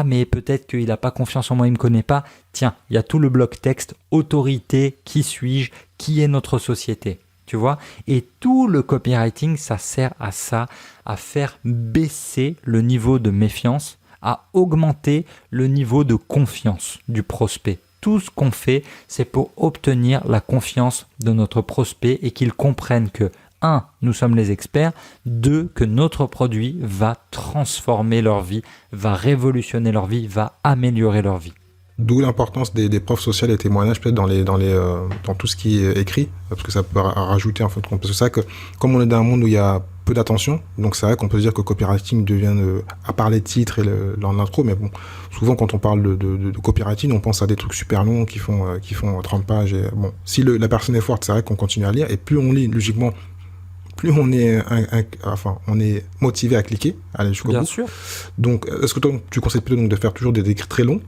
Mais peut-être qu'il n'a pas confiance en moi, il ne me connaît pas. Tiens, il y a tout le bloc texte, autorité, qui suis-je, qui est notre société. Tu vois, et tout le copywriting, ça sert à ça, à faire baisser le niveau de méfiance, à augmenter le niveau de confiance du prospect. Tout ce qu'on fait, c'est pour obtenir la confiance de notre prospect et qu'il comprenne que 1. Nous sommes les experts, 2. Que notre produit va transformer leur vie, va révolutionner leur vie, va améliorer leur vie. D'où l'importance des preuves sociales et témoignages peut-être dans tout ce qui est écrit, parce que ça peut rajouter en fin de compte. Parce que c'est vrai que comme on est dans un monde où il y a peu d'attention, donc c'est vrai qu'on peut se dire que le copywriting devient, à part les titres et l'intro, mais bon, souvent quand on parle de copywriting, on pense à des trucs super longs qui font 30 pages. Et, bon, si la personne est forte, c'est vrai qu'on continue à lire, et plus on lit, logiquement, plus on est, on est motivé à cliquer, à aller jusqu'au bout. Bien sûr. Donc, est-ce que toi, tu conseilles plutôt donc, de faire toujours des écrits très longs,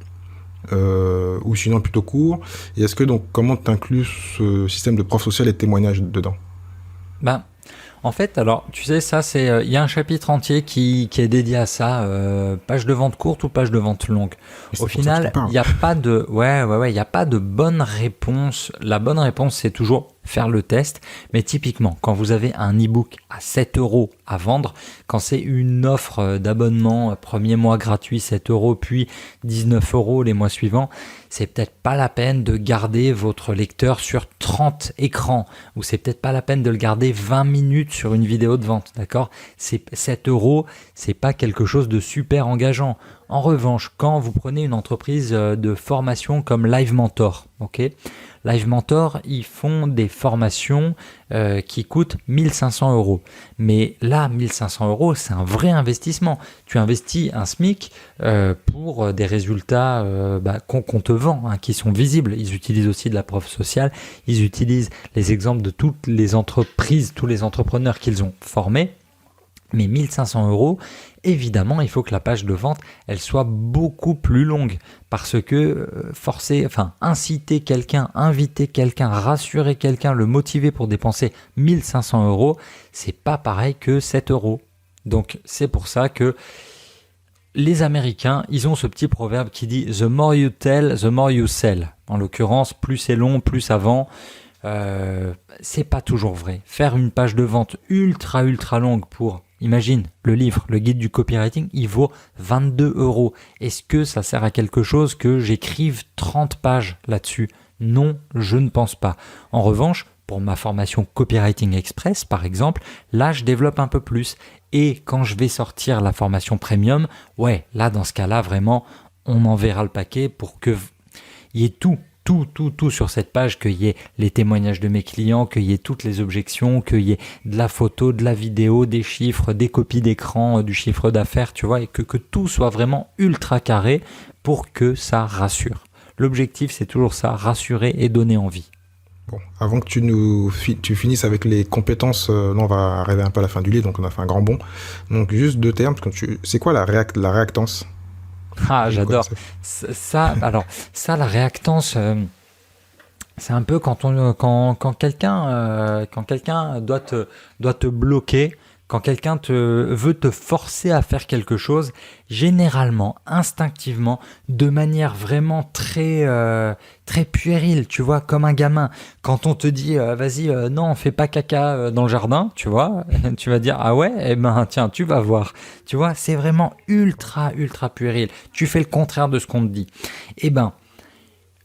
ou sinon plutôt court, et est-ce que donc comment tu inclus ce système de preuve sociale et de témoignages dedans? En fait, alors, tu sais, ça, il y a un chapitre entier qui est dédié à ça, page de vente courte ou page de vente longue. Au final, il n'y a pas de, il y a pas de bonne réponse. La bonne réponse, c'est toujours faire le test. Mais typiquement, quand vous avez un e-book à 7 € à vendre, quand c'est une offre d'abonnement, premier mois gratuit 7 €, puis 19 € les mois suivants, c'est peut-être pas la peine de garder votre lecteur sur 30 écrans, ou c'est peut-être pas la peine de le garder 20 minutes sur une vidéo de vente, d'accord? 7 €, c'est pas quelque chose de super engageant. En revanche, quand vous prenez une entreprise de formation comme Live Mentor, ok? Live Mentor, ils font des formations qui coûtent 1 500 €. Mais là, 1 500 €, c'est un vrai investissement. Tu investis un SMIC pour des résultats qu'on te vend, qui sont visibles. Ils utilisent aussi de la preuve sociale. Ils utilisent les exemples de toutes les entreprises, tous les entrepreneurs qu'ils ont formés. Mais 1 500 €, évidemment, il faut que la page de vente, elle soit beaucoup plus longue parce que inciter quelqu'un, inviter quelqu'un, rassurer quelqu'un, le motiver pour dépenser 1 500 €, c'est pas pareil que 7 €. Donc c'est pour ça que les Américains, ils ont ce petit proverbe qui dit « The more you tell, the more you sell ». En l'occurrence, plus c'est long, plus ça vend. C'est pas toujours vrai. Faire une page de vente ultra longue pour, imagine, le livre, le guide du copywriting, il vaut 22 €. Est-ce que ça sert à quelque chose que j'écrive 30 pages là-dessus ? Non, je ne pense pas. En revanche, pour ma formation Copywriting Express, par exemple, là, je développe un peu plus. Et quand je vais sortir la formation Premium, ouais, là, dans ce cas-là, vraiment, on enverra le paquet pour qu'il y ait tout sur cette page, qu'il y ait les témoignages de mes clients, qu'il y ait toutes les objections, qu'il y ait de la photo, de la vidéo, des chiffres, des copies d'écran, du chiffre d'affaires, tu vois, et que tout soit vraiment ultra carré pour que ça rassure. L'objectif, c'est toujours ça, rassurer et donner envie. Bon, avant que tu finisses avec les compétences, là on va arriver un peu à la fin du livre, donc on a fait un grand bond. Donc juste 2 termes, c'est quoi la réactance ? Ah, j'adore. Ça, la réactance, c'est un peu quand quelqu'un doit te bloquer, quand quelqu'un veut te forcer à faire quelque chose, généralement, instinctivement, de manière vraiment très puérile, tu vois, comme un gamin. Quand on te dit vas-y, non, fais pas caca dans le jardin, tu vois, tu vas dire ah ouais, eh ben tiens, tu vas voir. Tu vois, c'est vraiment ultra puéril. Tu fais le contraire de ce qu'on te dit. Eh ben,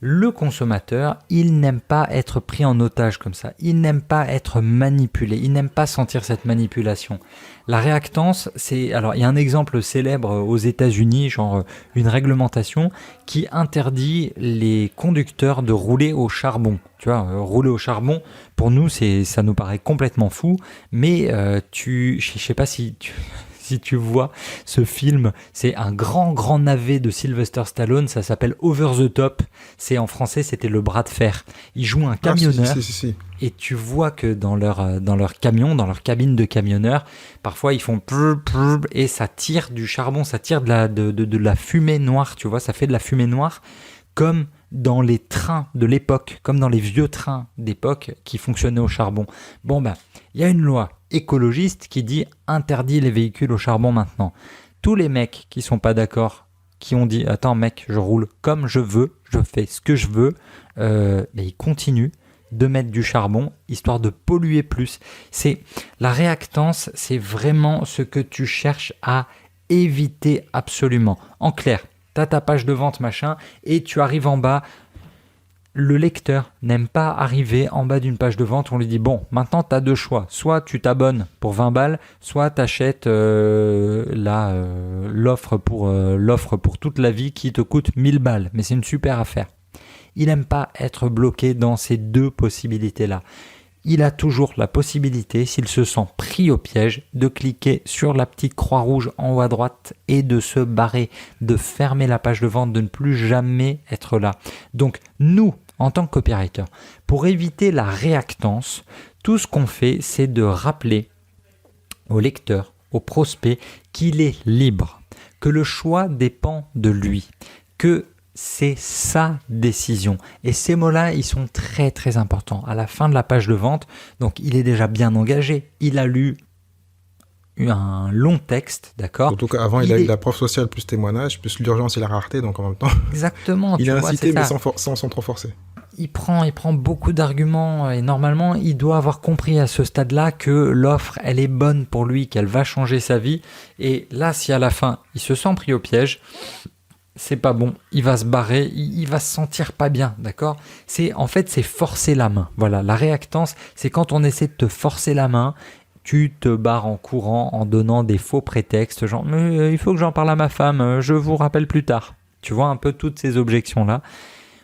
le consommateur, il n'aime pas être pris en otage comme ça. Il n'aime pas être manipulé. Il n'aime pas sentir cette manipulation. La réactance, alors il y a un exemple célèbre aux États-Unis, genre une réglementation qui interdit les conducteurs de rouler au charbon. Tu vois, rouler au charbon, pour nous, ça nous paraît complètement fou, mais je sais pas si tu vois ce film, c'est un grand navet de Sylvester Stallone, ça s'appelle Over the Top, en français c'était le bras de fer. Ils jouent un camionneur, si. Et tu vois que dans leur camion, dans leur cabine de camionneur, parfois ils font et ça tire du charbon, ça tire de la fumée noire, tu vois, ça fait de la fumée noire comme dans les trains de l'époque, comme dans les vieux trains d'époque qui fonctionnaient au charbon. Bon ben, il y a une loi écologiste qui dit interdit les véhicules au charbon maintenant. Tous les mecs qui sont pas d'accord, qui ont dit attends mec, je roule comme je veux, je fais ce que je veux, ils continuent de mettre du charbon histoire de polluer plus. La réactance, c'est vraiment ce que tu cherches à éviter absolument. En clair, tu as ta page de vente machin et tu arrives en bas. Le lecteur n'aime pas arriver en bas d'une page de vente où on lui dit bon, maintenant tu as 2 choix. Soit tu t'abonnes pour 20 balles, soit tu achètes l'offre pour toute la vie qui te coûte 1000 balles. Mais c'est une super affaire. Il n'aime pas être bloqué dans ces 2 possibilités-là. Il a toujours la possibilité, s'il se sent pris au piège, de cliquer sur la petite croix rouge en haut à droite et de se barrer, de fermer la page de vente, de ne plus jamais être là. Donc nous, en tant que copywriter, pour éviter la réactance, tout ce qu'on fait, c'est de rappeler au lecteur, au prospect, qu'il est libre, que le choix dépend de lui, que c'est sa décision. Et ces mots-là, ils sont très importants. À la fin de la page de vente, donc il est déjà bien engagé. Il a lu un long texte, d'accord ? Surtout qu'avant, il a eu la preuve sociale plus témoignage, plus l'urgence et la rareté, donc en même temps... Exactement. Il a incité, mais sans trop forcer. Il prend beaucoup d'arguments et normalement, il doit avoir compris à ce stade-là que l'offre, elle est bonne pour lui, qu'elle va changer sa vie. Et là, si à la fin, il se sent pris au piège... c'est pas bon, il va se barrer, il va se sentir pas bien, d'accord ? C'est forcer la main. Voilà, la réactance, c'est quand on essaie de te forcer la main, tu te barres en courant en donnant des faux prétextes, genre il faut que j'en parle à ma femme, je vous rappelle plus tard. Tu vois un peu toutes ces objections-là.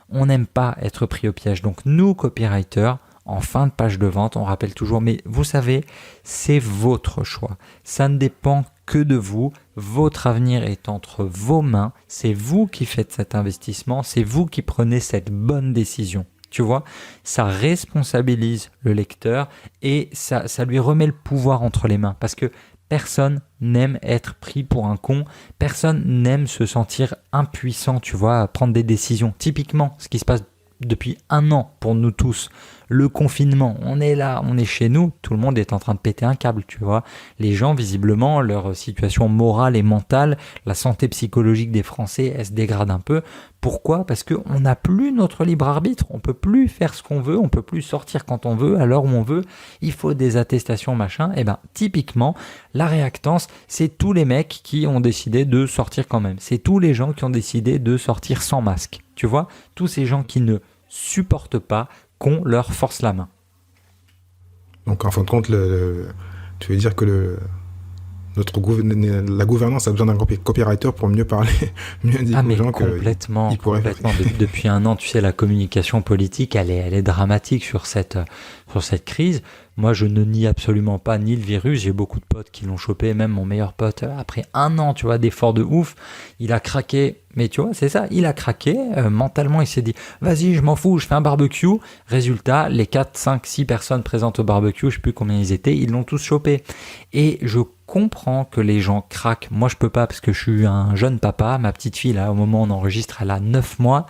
On n'aime pas être pris au piège. Donc nous, copywriters, en fin de page de vente, on rappelle toujours, mais vous savez, c'est votre choix. Ça ne dépend que de vous. Votre avenir est entre vos mains. C'est vous qui faites cet investissement. C'est vous qui prenez cette bonne décision. Tu vois, ça responsabilise le lecteur et ça lui remet le pouvoir entre les mains. Parce que personne n'aime être pris pour un con. Personne n'aime se sentir impuissant, tu vois, à prendre des décisions. Typiquement, ce qui se passe depuis 1 an pour nous tous. Le confinement, on est là, on est chez nous, tout le monde est en train de péter un câble, tu vois. Les gens, visiblement, leur situation morale et mentale, la santé psychologique des Français, elle se dégrade un peu. Pourquoi ? Parce qu'on n'a plus notre libre arbitre, on peut plus faire ce qu'on veut, on peut plus sortir quand on veut, à l'heure où on veut, il faut des attestations, machin. Et ben, typiquement, la réactance, c'est tous les mecs qui ont décidé de sortir quand même. C'est tous les gens qui ont décidé de sortir sans masque. Tu vois ? Tous ces gens qui ne supportent pas qu'on leur force la main. Donc en fin de compte, tu veux dire que la gouvernance a besoin d'un copywriter pour mieux parler, mieux dire aux gens complètement. Depuis 1 an, tu sais, la communication politique, elle est dramatique sur cette crise. Moi, je ne nie absolument pas ni le virus. J'ai beaucoup de potes qui l'ont chopé, même mon meilleur pote, après 1 an, tu vois, d'efforts de ouf, il a craqué. Mais tu vois, c'est ça, il a craqué. Mentalement, il s'est dit, vas-y, je m'en fous, je fais un barbecue. Résultat, les 4, 5, 6 personnes présentes au barbecue, je sais plus combien ils étaient, ils l'ont tous chopé. Et je comprends que les gens craquent. Moi, je peux pas parce que je suis un jeune papa. Ma petite fille, là, au moment où on enregistre, elle a 9 mois.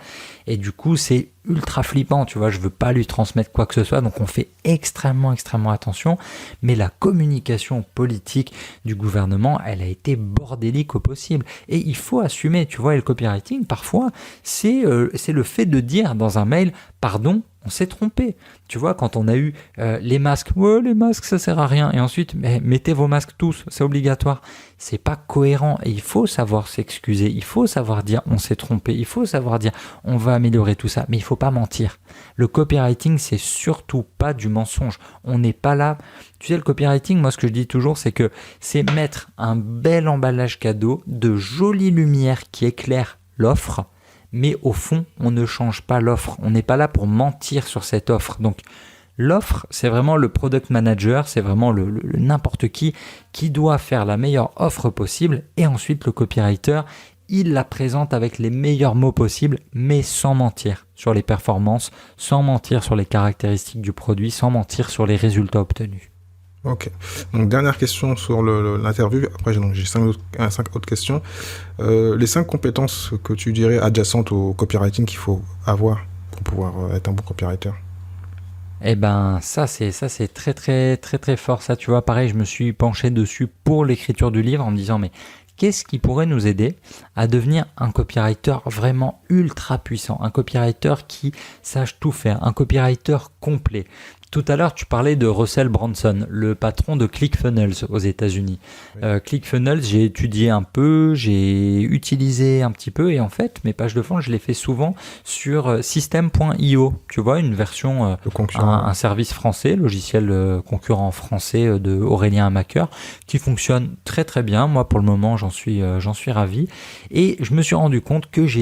Et du coup, c'est ultra flippant, tu vois. Je veux pas lui transmettre quoi que ce soit. Donc, on fait extrêmement attention. Mais la communication politique du gouvernement, elle a été bordélique au possible. Et il faut assumer, tu vois. Et le copywriting, parfois, c'est le fait de dire dans un mail, pardon, on s'est trompé. Tu vois, quand on a eu les masques, ouais, les masques, ça sert à rien. Et ensuite, mettez vos masques tous, c'est obligatoire. C'est pas cohérent. Et il faut savoir s'excuser. Il faut savoir dire on s'est trompé. Il faut savoir dire on va améliorer tout ça. Mais il faut pas mentir. Le copywriting, c'est surtout pas du mensonge. On n'est pas là. Tu sais, le copywriting, moi, ce que je dis toujours, c'est que c'est mettre un bel emballage cadeau, de jolies lumières qui éclairent l'offre. Mais au fond, on ne change pas l'offre. On n'est pas là pour mentir sur cette offre. Donc, l'offre, c'est vraiment le product manager, c'est vraiment le n'importe qui doit faire la meilleure offre possible. Et ensuite, le copywriter, il la présente avec les meilleurs mots possibles, mais sans mentir sur les performances, sans mentir sur les caractéristiques du produit, sans mentir sur les résultats obtenus. Ok. Donc, dernière question sur l'interview. Après, j'ai 5 autres questions. Les 5 compétences que tu dirais adjacentes au copywriting qu'il faut avoir pour pouvoir être un bon copywriter. Eh ben, ça c'est très fort. Ça, tu vois, pareil, je me suis penché dessus pour l'écriture du livre en me disant, mais qu'est-ce qui pourrait nous aider à devenir un copywriter vraiment ultra puissant, un copywriter qui sache tout faire, un copywriter complet. Tout à l'heure, tu parlais de Russell Brunson, le patron de ClickFunnels aux États-Unis. Oui. ClickFunnels, j'ai étudié un peu, j'ai utilisé un petit peu et en fait, mes pages de vente, je les fais souvent sur System.io. Tu vois, une version, un service français, logiciel concurrent français de Aurélien Hamaker, qui fonctionne très très bien. Moi, pour le moment, j'en suis ravi. Et je me suis rendu compte que je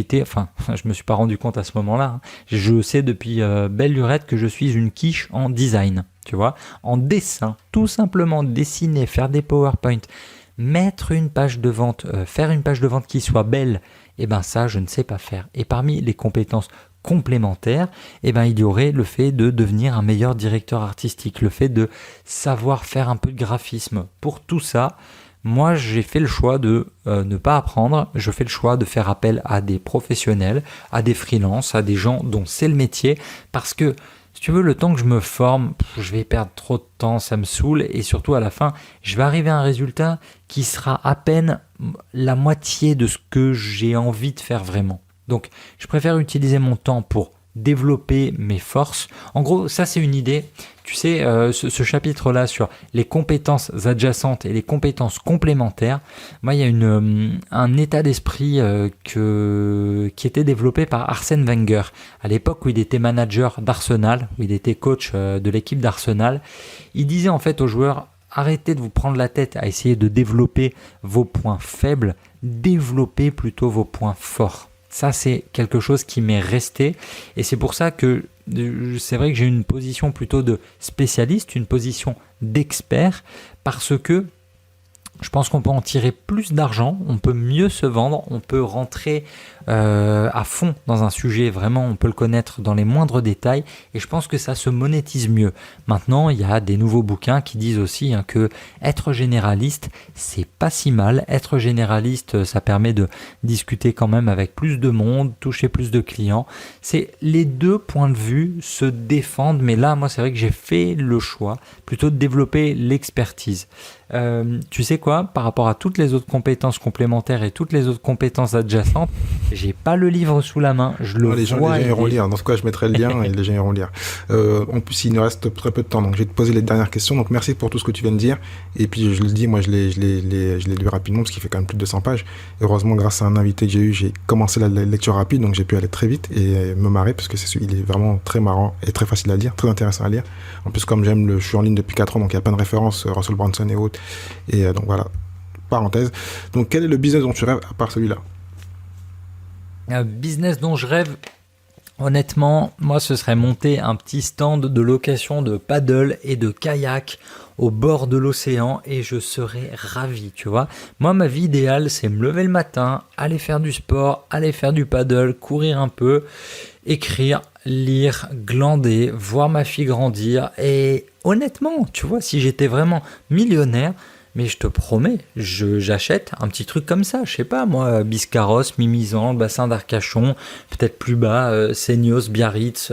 me suis pas rendu compte à ce moment-là. Je sais depuis belle lurette que je suis une quiche en design, tu vois, en dessin, tout simplement dessiner, faire des PowerPoint, mettre une page de vente, faire une page de vente qui soit belle, et ben ça, je ne sais pas faire. Et parmi les compétences complémentaires, et ben il y aurait le fait de devenir un meilleur directeur artistique, le fait de savoir faire un peu de graphisme. Pour tout ça, moi, j'ai fait le choix de ne pas apprendre. Je fais le choix de faire appel à des professionnels, à des freelances, à des gens dont c'est le métier, parce que si tu veux, le temps que je me forme, je vais perdre trop de temps, ça me saoule. Et surtout, à la fin, je vais arriver à un résultat qui sera à peine la moitié de ce que j'ai envie de faire vraiment. Donc, je préfère utiliser mon temps pour développer mes forces. En gros, ça, c'est une idée. Tu sais, ce chapitre-là sur les compétences adjacentes et les compétences complémentaires, moi, il y a un état d'esprit qui était développé par Arsène Wenger. À l'époque où il était manager d'Arsenal, où il était coach de l'équipe d'Arsenal, il disait en fait aux joueurs, arrêtez de vous prendre la tête à essayer de développer vos points faibles, développez plutôt vos points forts. Ça, c'est quelque chose qui m'est resté et c'est pour ça que c'est vrai que j'ai une position plutôt de spécialiste, une position d'expert parce que Je pense qu'on peut en tirer plus d'argent, on peut mieux se vendre, on peut rentrer à fond dans un sujet, vraiment on peut le connaître dans les moindres détails et je pense que ça se monétise mieux. Maintenant, il y a des nouveaux bouquins qui disent aussi que être généraliste, c'est pas si mal. Être généraliste, ça permet de discuter quand même avec plus de monde, toucher plus de clients. C'est les deux points de vue se défendent, mais là, moi, c'est vrai que j'ai fait le choix plutôt de développer l'expertise. Tu sais quoi, par rapport à toutes les autres compétences complémentaires et toutes les autres compétences adjacentes, j'ai pas le livre sous la main, je le les gens iront lire. Dans ce cas, je mettrai le lien et les gens iront lire. En plus, il nous reste très peu de temps, donc je vais te poser les dernières questions. Donc merci pour tout ce que tu viens de dire. Et puis je le dis, moi je l'ai lu rapidement parce qu'il fait quand même plus de 200 pages. Heureusement, grâce à un invité que j'ai eu, j'ai commencé la lecture rapide, donc j'ai pu aller très vite et me marrer parce que il est vraiment très marrant et très facile à lire, très intéressant à lire. En plus, comme je suis en ligne depuis 4 ans, donc il y a plein de références, Russell Brunson et autres. Et donc voilà, parenthèse. Donc quel est le business dont tu rêves à part celui-là? Un business dont je rêve, honnêtement, moi ce serait monter un petit stand de location de paddle et de kayak au bord de l'océan et je serais ravi, tu vois. Moi, ma vie idéale, c'est me lever le matin, aller faire du sport, aller faire du paddle, courir un peu, écrire, lire, glander, voir ma fille grandir. Et honnêtement, tu vois, si j'étais vraiment millionnaire, mais je te promets, j'achète un petit truc comme ça, je sais pas moi, Biscarrosse, Mimizan, le bassin d'Arcachon, peut-être plus bas, Seignos, Biarritz,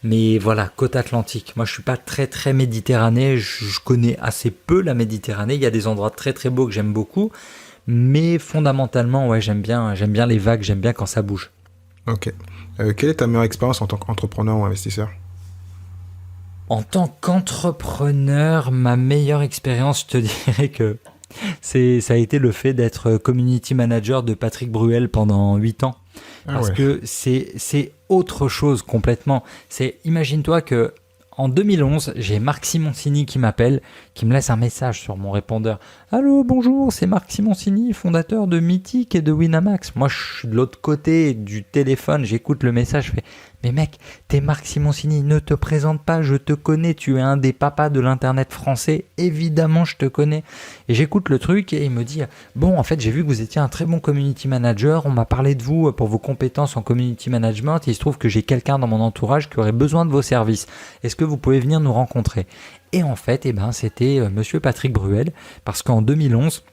mais voilà, côte atlantique. Moi je suis pas très très méditerranéen, je connais assez peu la Méditerranée, il y a des endroits très très beaux que j'aime beaucoup, mais fondamentalement ouais, j'aime bien les vagues, j'aime bien quand ça bouge. Ok. Quelle est ta meilleure expérience en tant qu'entrepreneur ou investisseur? En tant qu'entrepreneur, ma meilleure expérience, je te dirais que ça a été le fait d'être community manager de Patrick Bruel pendant 8 ans. Parce que c'est autre chose complètement. Imagine-toi que en 2011, j'ai Marc Simoncini qui m'appelle, qui me laisse un message sur mon répondeur. Allô, bonjour, c'est Marc Simoncini, fondateur de Mythic et de Winamax. Moi, je suis de l'autre côté du téléphone, j'écoute le message, je fais mais mec, t'es Marc Simoncini, ne te présente pas, je te connais, tu es un des papas de l'internet français, évidemment je te connais. Et j'écoute le truc et il me dit bon, en fait, j'ai vu que vous étiez un très bon community manager, on m'a parlé de vous pour vos compétences en community management et il se trouve que j'ai quelqu'un dans mon entourage qui aurait besoin de vos services. Est-ce que vous pouvez venir nous rencontrer? Et en fait, c'était monsieur Patrick Bruel, parce qu'en 2011,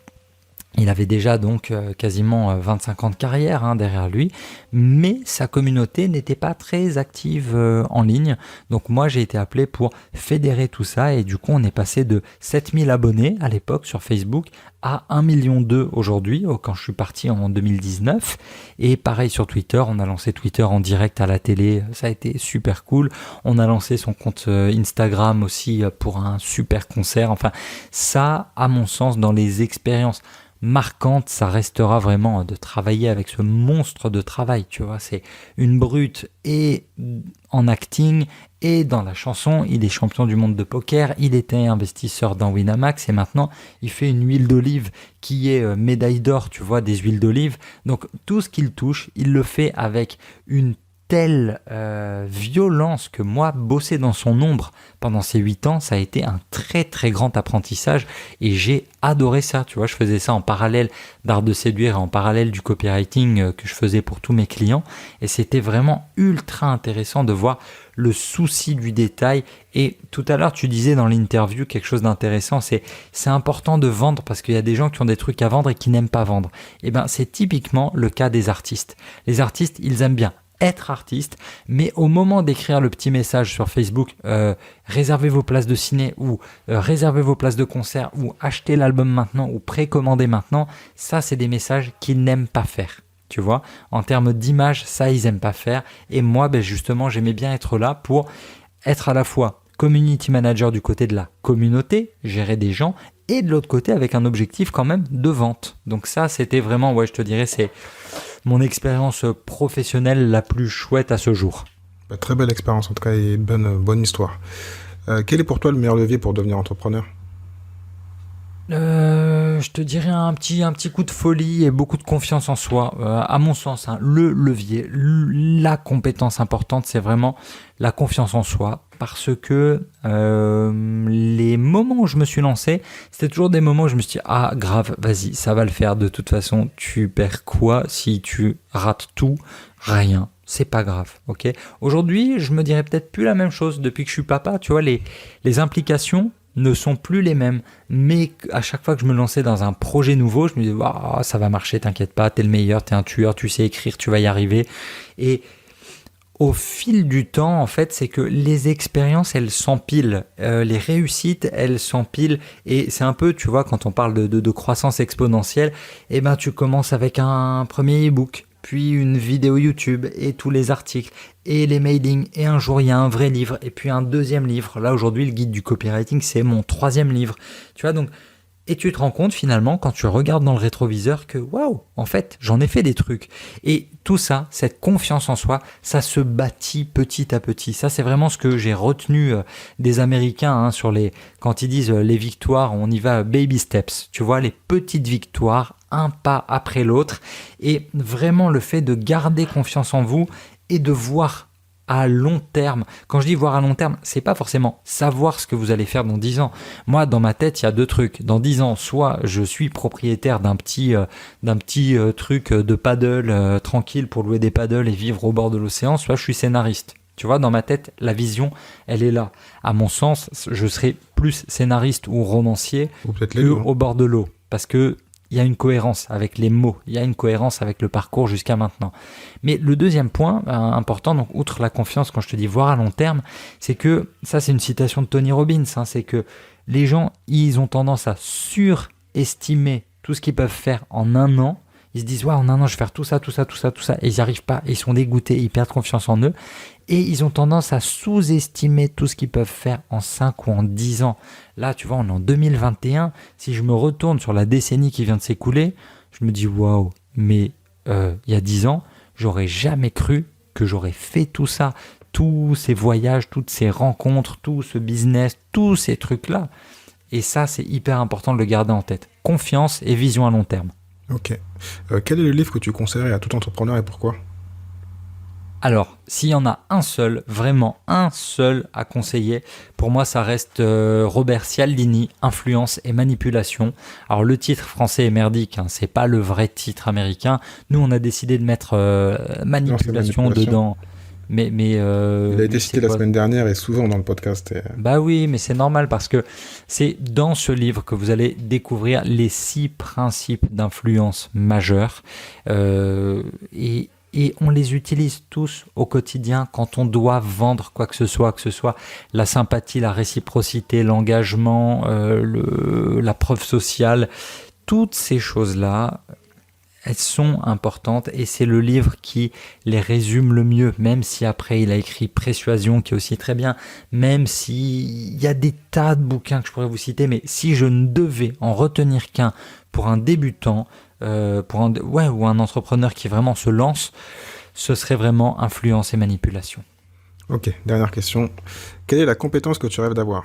il avait déjà donc quasiment 25 ans de carrière derrière lui, mais sa communauté n'était pas très active en ligne. Donc moi, j'ai été appelé pour fédérer tout ça et du coup, on est passé de 7000 abonnés à l'époque sur Facebook à 1,2 million aujourd'hui quand je suis parti en 2019. Et pareil sur Twitter, on a lancé Twitter en direct à la télé, ça a été super cool. On a lancé son compte Instagram aussi pour un super concert. Enfin, ça, à mon sens, dans les expériences marquante, ça restera vraiment de travailler avec ce monstre de travail, tu vois, c'est une brute et en acting et dans la chanson, il est champion du monde de poker, il était investisseur dans Winamax et maintenant il fait une huile d'olive qui est médaille d'or, tu vois, des huiles d'olive, donc tout ce qu'il touche, il le fait avec une telle violence que moi, bosser dans son ombre pendant ces 8 ans, ça a été un très très grand apprentissage et j'ai adoré ça, tu vois, je faisais ça en parallèle d'Art de séduire et en parallèle du copywriting que je faisais pour tous mes clients et c'était vraiment ultra intéressant de voir le souci du détail. Et tout à l'heure tu disais dans l'interview quelque chose d'intéressant, c'est important de vendre parce qu'il y a des gens qui ont des trucs à vendre et qui n'aiment pas vendre. Et ben c'est typiquement le cas des artistes. Les artistes, ils aiment bien être artiste, mais au moment d'écrire le petit message sur Facebook, réservez vos places de ciné ou réservez vos places de concert ou achetez l'album maintenant ou précommandez maintenant, ça c'est des messages qu'ils n'aiment pas faire. Tu vois, en termes d'image, ça ils aiment pas faire. Et moi, justement, j'aimais bien être là pour être à la fois community manager du côté de la communauté, gérer des gens, et de l'autre côté avec un objectif quand même de vente. Donc ça, c'était vraiment, je te dirais, c'est mon expérience professionnelle la plus chouette à ce jour. Très belle expérience en tout cas et bonne histoire. Quel est pour toi le meilleur levier pour devenir entrepreneur ? Je te dirais un petit coup de folie et beaucoup de confiance en soi. À mon sens, hein, le levier, la compétence importante, c'est vraiment la confiance en soi. Parce que les moments où je me suis lancé, c'était toujours des moments où je me suis dit « Ah, grave, vas-y, ça va le faire. De toute façon, tu perds quoi si tu rates tout ? Rien. C'est pas grave. » Ok. Aujourd'hui, je me dirais peut-être plus la même chose depuis que je suis papa. Tu vois, les implications ne sont plus les mêmes. Mais à chaque fois que je me lançais dans un projet nouveau, je me disais oh, « ça va marcher, t'inquiète pas, t'es le meilleur, t'es un tueur, tu sais écrire, tu vas y arriver. » Et au fil du temps, en fait, c'est que les expériences, elles s'empilent. Les réussites, elles s'empilent. Et c'est un peu, tu vois, quand on parle de croissance exponentielle, eh ben, tu commences avec un premier e-book, puis une vidéo YouTube et tous les articles et les mailings. Et un jour, il y a un vrai livre et puis un deuxième livre. Là, aujourd'hui, le guide du copywriting, c'est mon 3e livre. Tu vois, donc... Et tu te rends compte finalement quand tu regardes dans le rétroviseur que waouh, en fait, j'en ai fait des trucs. Et tout ça, cette confiance en soi, ça se bâtit petit à petit. Ça, c'est vraiment ce que j'ai retenu des Américains hein, quand ils disent les victoires, on y va baby steps. Tu vois, les petites victoires, un pas après l'autre. Et vraiment le fait de garder confiance en vous et de voir à long terme. Quand je dis voir à long terme, c'est pas forcément savoir ce que vous allez faire dans 10 ans. Moi, dans ma tête, il y a 2 trucs. Dans 10 ans, soit je suis propriétaire d'un petit truc de paddle tranquille pour louer des paddles et vivre au bord de l'océan, soit je suis scénariste. Tu vois, dans ma tête, la vision, elle est là. À mon sens, je serais plus scénariste ou romancier au bord de l'eau. Parce que il y a une cohérence avec les mots, il y a une cohérence avec le parcours jusqu'à maintenant. Mais le deuxième point important, donc outre la confiance, quand je te dis voir à long terme, c'est que, ça c'est une citation de Tony Robbins, hein, c'est que les gens, ils ont tendance à surestimer tout ce qu'ils peuvent faire en un an. Ils se disent, ouais, en un an, je vais faire tout ça, et ils n'y arrivent pas, et ils sont dégoûtés, ils perdent confiance en eux. Et ils ont tendance à sous-estimer tout ce qu'ils peuvent faire en 5 ou en 10 ans. Là, tu vois, on est en 2021. Si je me retourne sur la décennie qui vient de s'écouler, je me dis, waouh, mais il y a 10 ans, j'aurais jamais cru que j'aurais fait tout ça. Tous ces voyages, toutes ces rencontres, tout ce business, tous ces trucs-là. Et ça, c'est hyper important de le garder en tête. Confiance et vision à long terme. Ok. Quel est le livre que tu conseillerais à tout entrepreneur et pourquoi ? Alors, s'il y en a un seul, vraiment un seul à conseiller, pour moi, ça reste Robert Cialdini, Influence et Manipulation. Alors, le titre français est merdique, hein, c'est pas le vrai titre américain. Nous, on a décidé de mettre manipulation dedans. Mais il a été cité la semaine dernière et souvent dans le podcast. Bah oui, mais c'est normal parce que c'est dans ce livre que vous allez découvrir les 6 principes d'influence majeure. Et on les utilise tous au quotidien quand on doit vendre quoi que ce soit la sympathie, la réciprocité, l'engagement, la preuve sociale. Toutes ces choses-là, elles sont importantes et c'est le livre qui les résume le mieux, même si après il a écrit Persuasion qui est aussi très bien, même s'il y a des tas de bouquins que je pourrais vous citer, mais si je ne devais en retenir qu'un pour un débutant, ou un entrepreneur qui vraiment se lance, ce serait vraiment Influence et Manipulation. Ok, dernière question. Quelle est la compétence que tu rêves d'avoir ?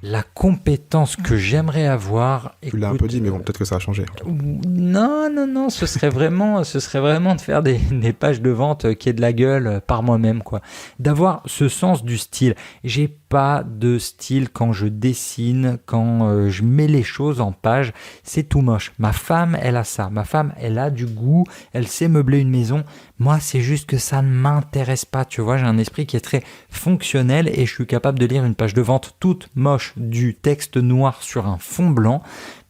La compétence que j'aimerais avoir... Tu l'as un peu dit, mais bon, peut-être que ça a changé. Non, ce serait vraiment de faire des pages de vente qui aient de la gueule par moi-même, quoi. D'avoir ce sens du style. J'ai pas de style quand je dessine, quand je mets les choses en page, c'est tout moche. Ma femme, elle a ça. Ma femme, elle a du goût, elle sait meubler une maison. Moi, c'est juste que ça ne m'intéresse pas, tu vois. J'ai un esprit qui est très fonctionnel et je suis capable de lire une page de vente toute moche, du texte noir sur un fond blanc,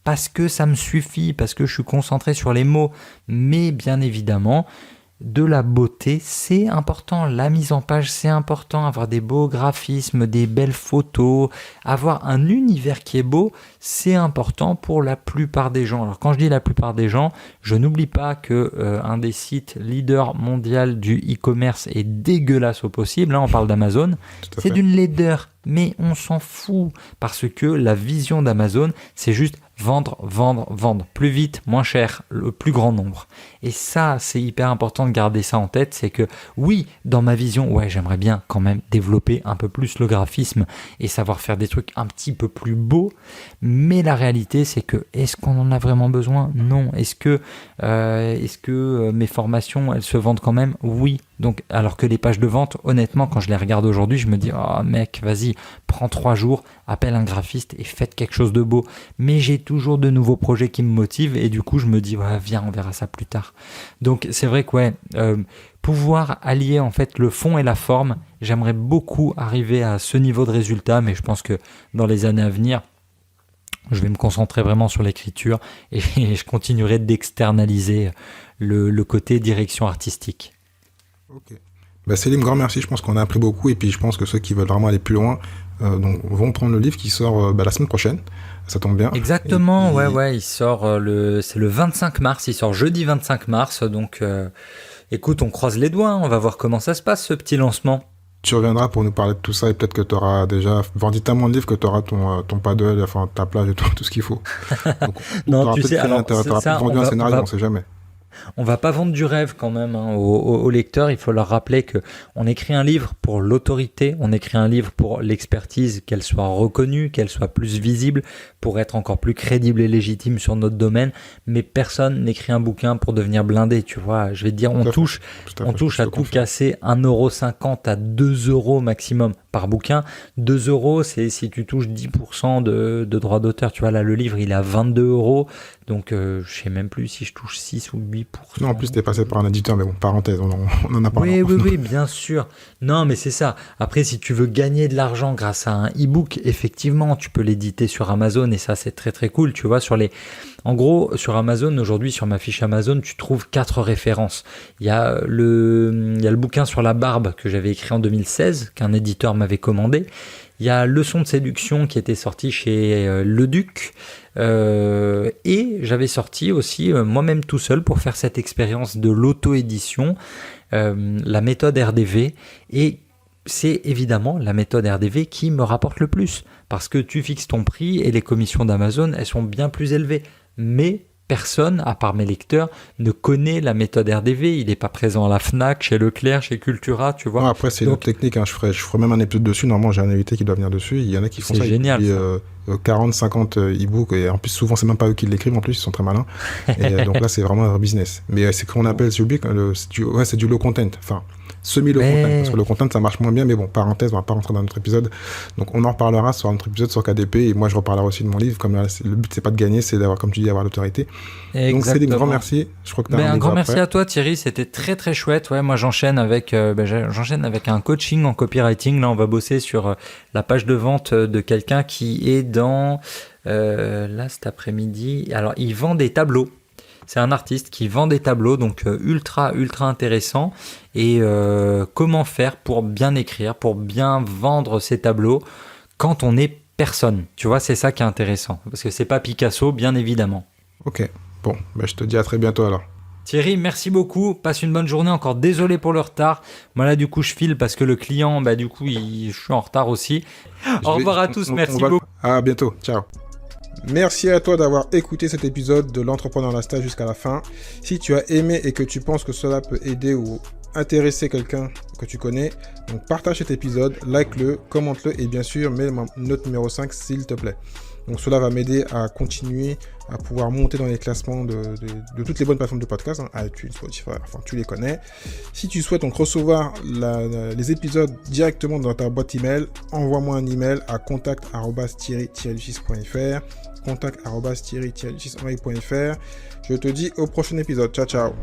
parce que ça me suffit, parce que je suis concentré sur les mots. Mais bien évidemment, de la beauté, c'est important. La mise en page, c'est important. Avoir des beaux graphismes, des belles photos, avoir un univers qui est beau, c'est important pour la plupart des gens. Alors quand je dis la plupart des gens, je n'oublie pas que un des sites leaders mondial du e-commerce est dégueulasse au possible. Là, on parle d'Amazon. C'est d'une laideur Mais on s'en fout parce que la vision d'Amazon, c'est juste vendre, vendre, vendre. Plus vite, moins cher, le plus grand nombre. Et ça, c'est hyper important de garder ça en tête. C'est que oui, dans ma vision, ouais, j'aimerais bien quand même développer un peu plus le graphisme et savoir faire des trucs un petit peu plus beaux. Mais la réalité, c'est que est-ce qu'on en a vraiment besoin ? Non. Est-ce que mes formations, elles se vendent quand même ? Oui. Donc, alors que les pages de vente, honnêtement, quand je les regarde aujourd'hui, je me dis, oh mec, vas-y, prends 3 jours, appelle un graphiste et faites quelque chose de beau. Mais j'ai toujours de nouveaux projets qui me motivent et du coup, je me dis, ouais, viens, on verra ça plus tard. Donc, c'est vrai que, ouais, pouvoir allier en fait le fond et la forme, j'aimerais beaucoup arriver à ce niveau de résultat, mais je pense que dans les années à venir, je vais me concentrer vraiment sur l'écriture et je continuerai d'externaliser le côté direction artistique. Ok. Bah Célim, grand merci. Je pense qu'on a appris beaucoup et puis je pense que ceux qui veulent vraiment aller plus loin donc, vont prendre le livre qui sort la semaine prochaine. Ça tombe bien. Exactement, puis... ouais. Il sort c'est le 25 mars. Il sort jeudi 25 mars. Donc, écoute, on croise les doigts. On va voir comment ça se passe, ce petit lancement. Tu reviendras pour nous parler de tout ça et peut-être que tu auras déjà vendu tellement de livres que tu auras ton paddle, enfin ta plage et tout ce qu'il faut. Donc, non, tu sais, alors, tu auras vendu un scénario, on ne sait jamais. On va pas vendre du rêve quand même aux lecteurs. Il faut leur rappeler que on écrit un livre pour l'autorité, on écrit un livre pour l'expertise, qu'elle soit reconnue, qu'elle soit plus visible, pour être encore plus crédible et légitime sur notre domaine. Mais personne n'écrit un bouquin pour devenir blindé, tu vois. Je vais te dire, on touche à tout casser 1,50€ à 2€ maximum par bouquin. 2€, c'est si tu touches 10% de droits d'auteur. Tu vois, là, le livre, il est à 22€. Donc, je sais même plus si je touche 6 ou 8%. Non, en plus, t'es passé par un éditeur, mais bon, parenthèse, on en a parlé. Oui, bien sûr. Non, mais c'est ça. Après, si tu veux gagner de l'argent grâce à un e-book, effectivement, tu peux l'éditer sur Amazon et ça, c'est très, très cool. Tu vois, en gros, sur Amazon, aujourd'hui, sur ma fiche Amazon, tu trouves 4 références. Il y a le bouquin sur la barbe que j'avais écrit en 2016, qu'un éditeur m'avait commandé. Il y a Leçon de séduction qui était sorti chez Le Duc. Et j'avais sorti aussi moi-même tout seul pour faire cette expérience de l'auto-édition, la méthode RDV. Et c'est évidemment la méthode RDV qui me rapporte le plus. Parce que tu fixes ton prix et les commissions d'Amazon, elles sont bien plus élevées. Mais personne, à part mes lecteurs, ne connaît la méthode RDV. Il n'est pas présent à la Fnac, chez Leclerc, chez Cultura, tu vois. Non, après, c'est une autre technique. Hein. Je ferai même un épisode dessus. Normalement, j'ai un invité qui doit venir dessus. Il y en a qui font ça. C'est génial. 40, 50 e-books. Et en plus, souvent, c'est même pas eux qui l'écrivent. En plus, ils sont très malins. Et donc là, c'est vraiment un business. Mais c'est ce qu'on appelle c'est du low content. Enfin, semi-low content. Parce que le content, ça marche moins bien. Mais bon, parenthèse, on va pas rentrer dans notre épisode. Donc, on en reparlera sur notre épisode sur KDP. Et moi, je reparlerai aussi de mon livre. Comme là, le but, c'est pas de gagner, c'est d'avoir, comme tu dis, d'avoir l'autorité. Exactement. Donc, Céline, grand merci. Je crois que un grand merci à toi, Thierry. C'était très, très chouette. Ouais, moi, j'enchaîne avec un coaching en copywriting. Là, on va bosser sur la page de vente de quelqu'un qui est dans, là, cet après-midi. Alors, il vend des tableaux. C'est un artiste qui vend des tableaux, donc ultra intéressant. Et comment faire pour bien écrire, pour bien vendre ces tableaux quand on est personne. Tu vois, c'est ça qui est intéressant. Parce que c'est pas Picasso, bien évidemment. Ok, bon, je te dis à très bientôt alors. Thierry, merci beaucoup. Passe une bonne journée. Encore désolé pour le retard. Moi là, du coup, je file parce que le client, je suis en retard aussi. Au revoir à tous. Merci beaucoup. À bientôt. Ciao. Merci à toi d'avoir écouté cet épisode de l'Entrepreneur Lifestyle jusqu'à la fin. Si tu as aimé et que tu penses que cela peut aider ou intéresser quelqu'un que tu connais, donc partage cet épisode, like-le, commente-le et bien sûr, mets note numéro 5 s'il te plaît. Donc cela va m'aider à continuer à pouvoir monter dans les classements de toutes les bonnes plateformes de podcast, iTunes, Spotify, enfin tu les connais. Si tu souhaites donc recevoir les épisodes directement dans ta boîte email, envoie-moi un email à contact@thierry-lucis.fr contact@thierry-lucis.fr. Je te dis au prochain épisode. Ciao, ciao.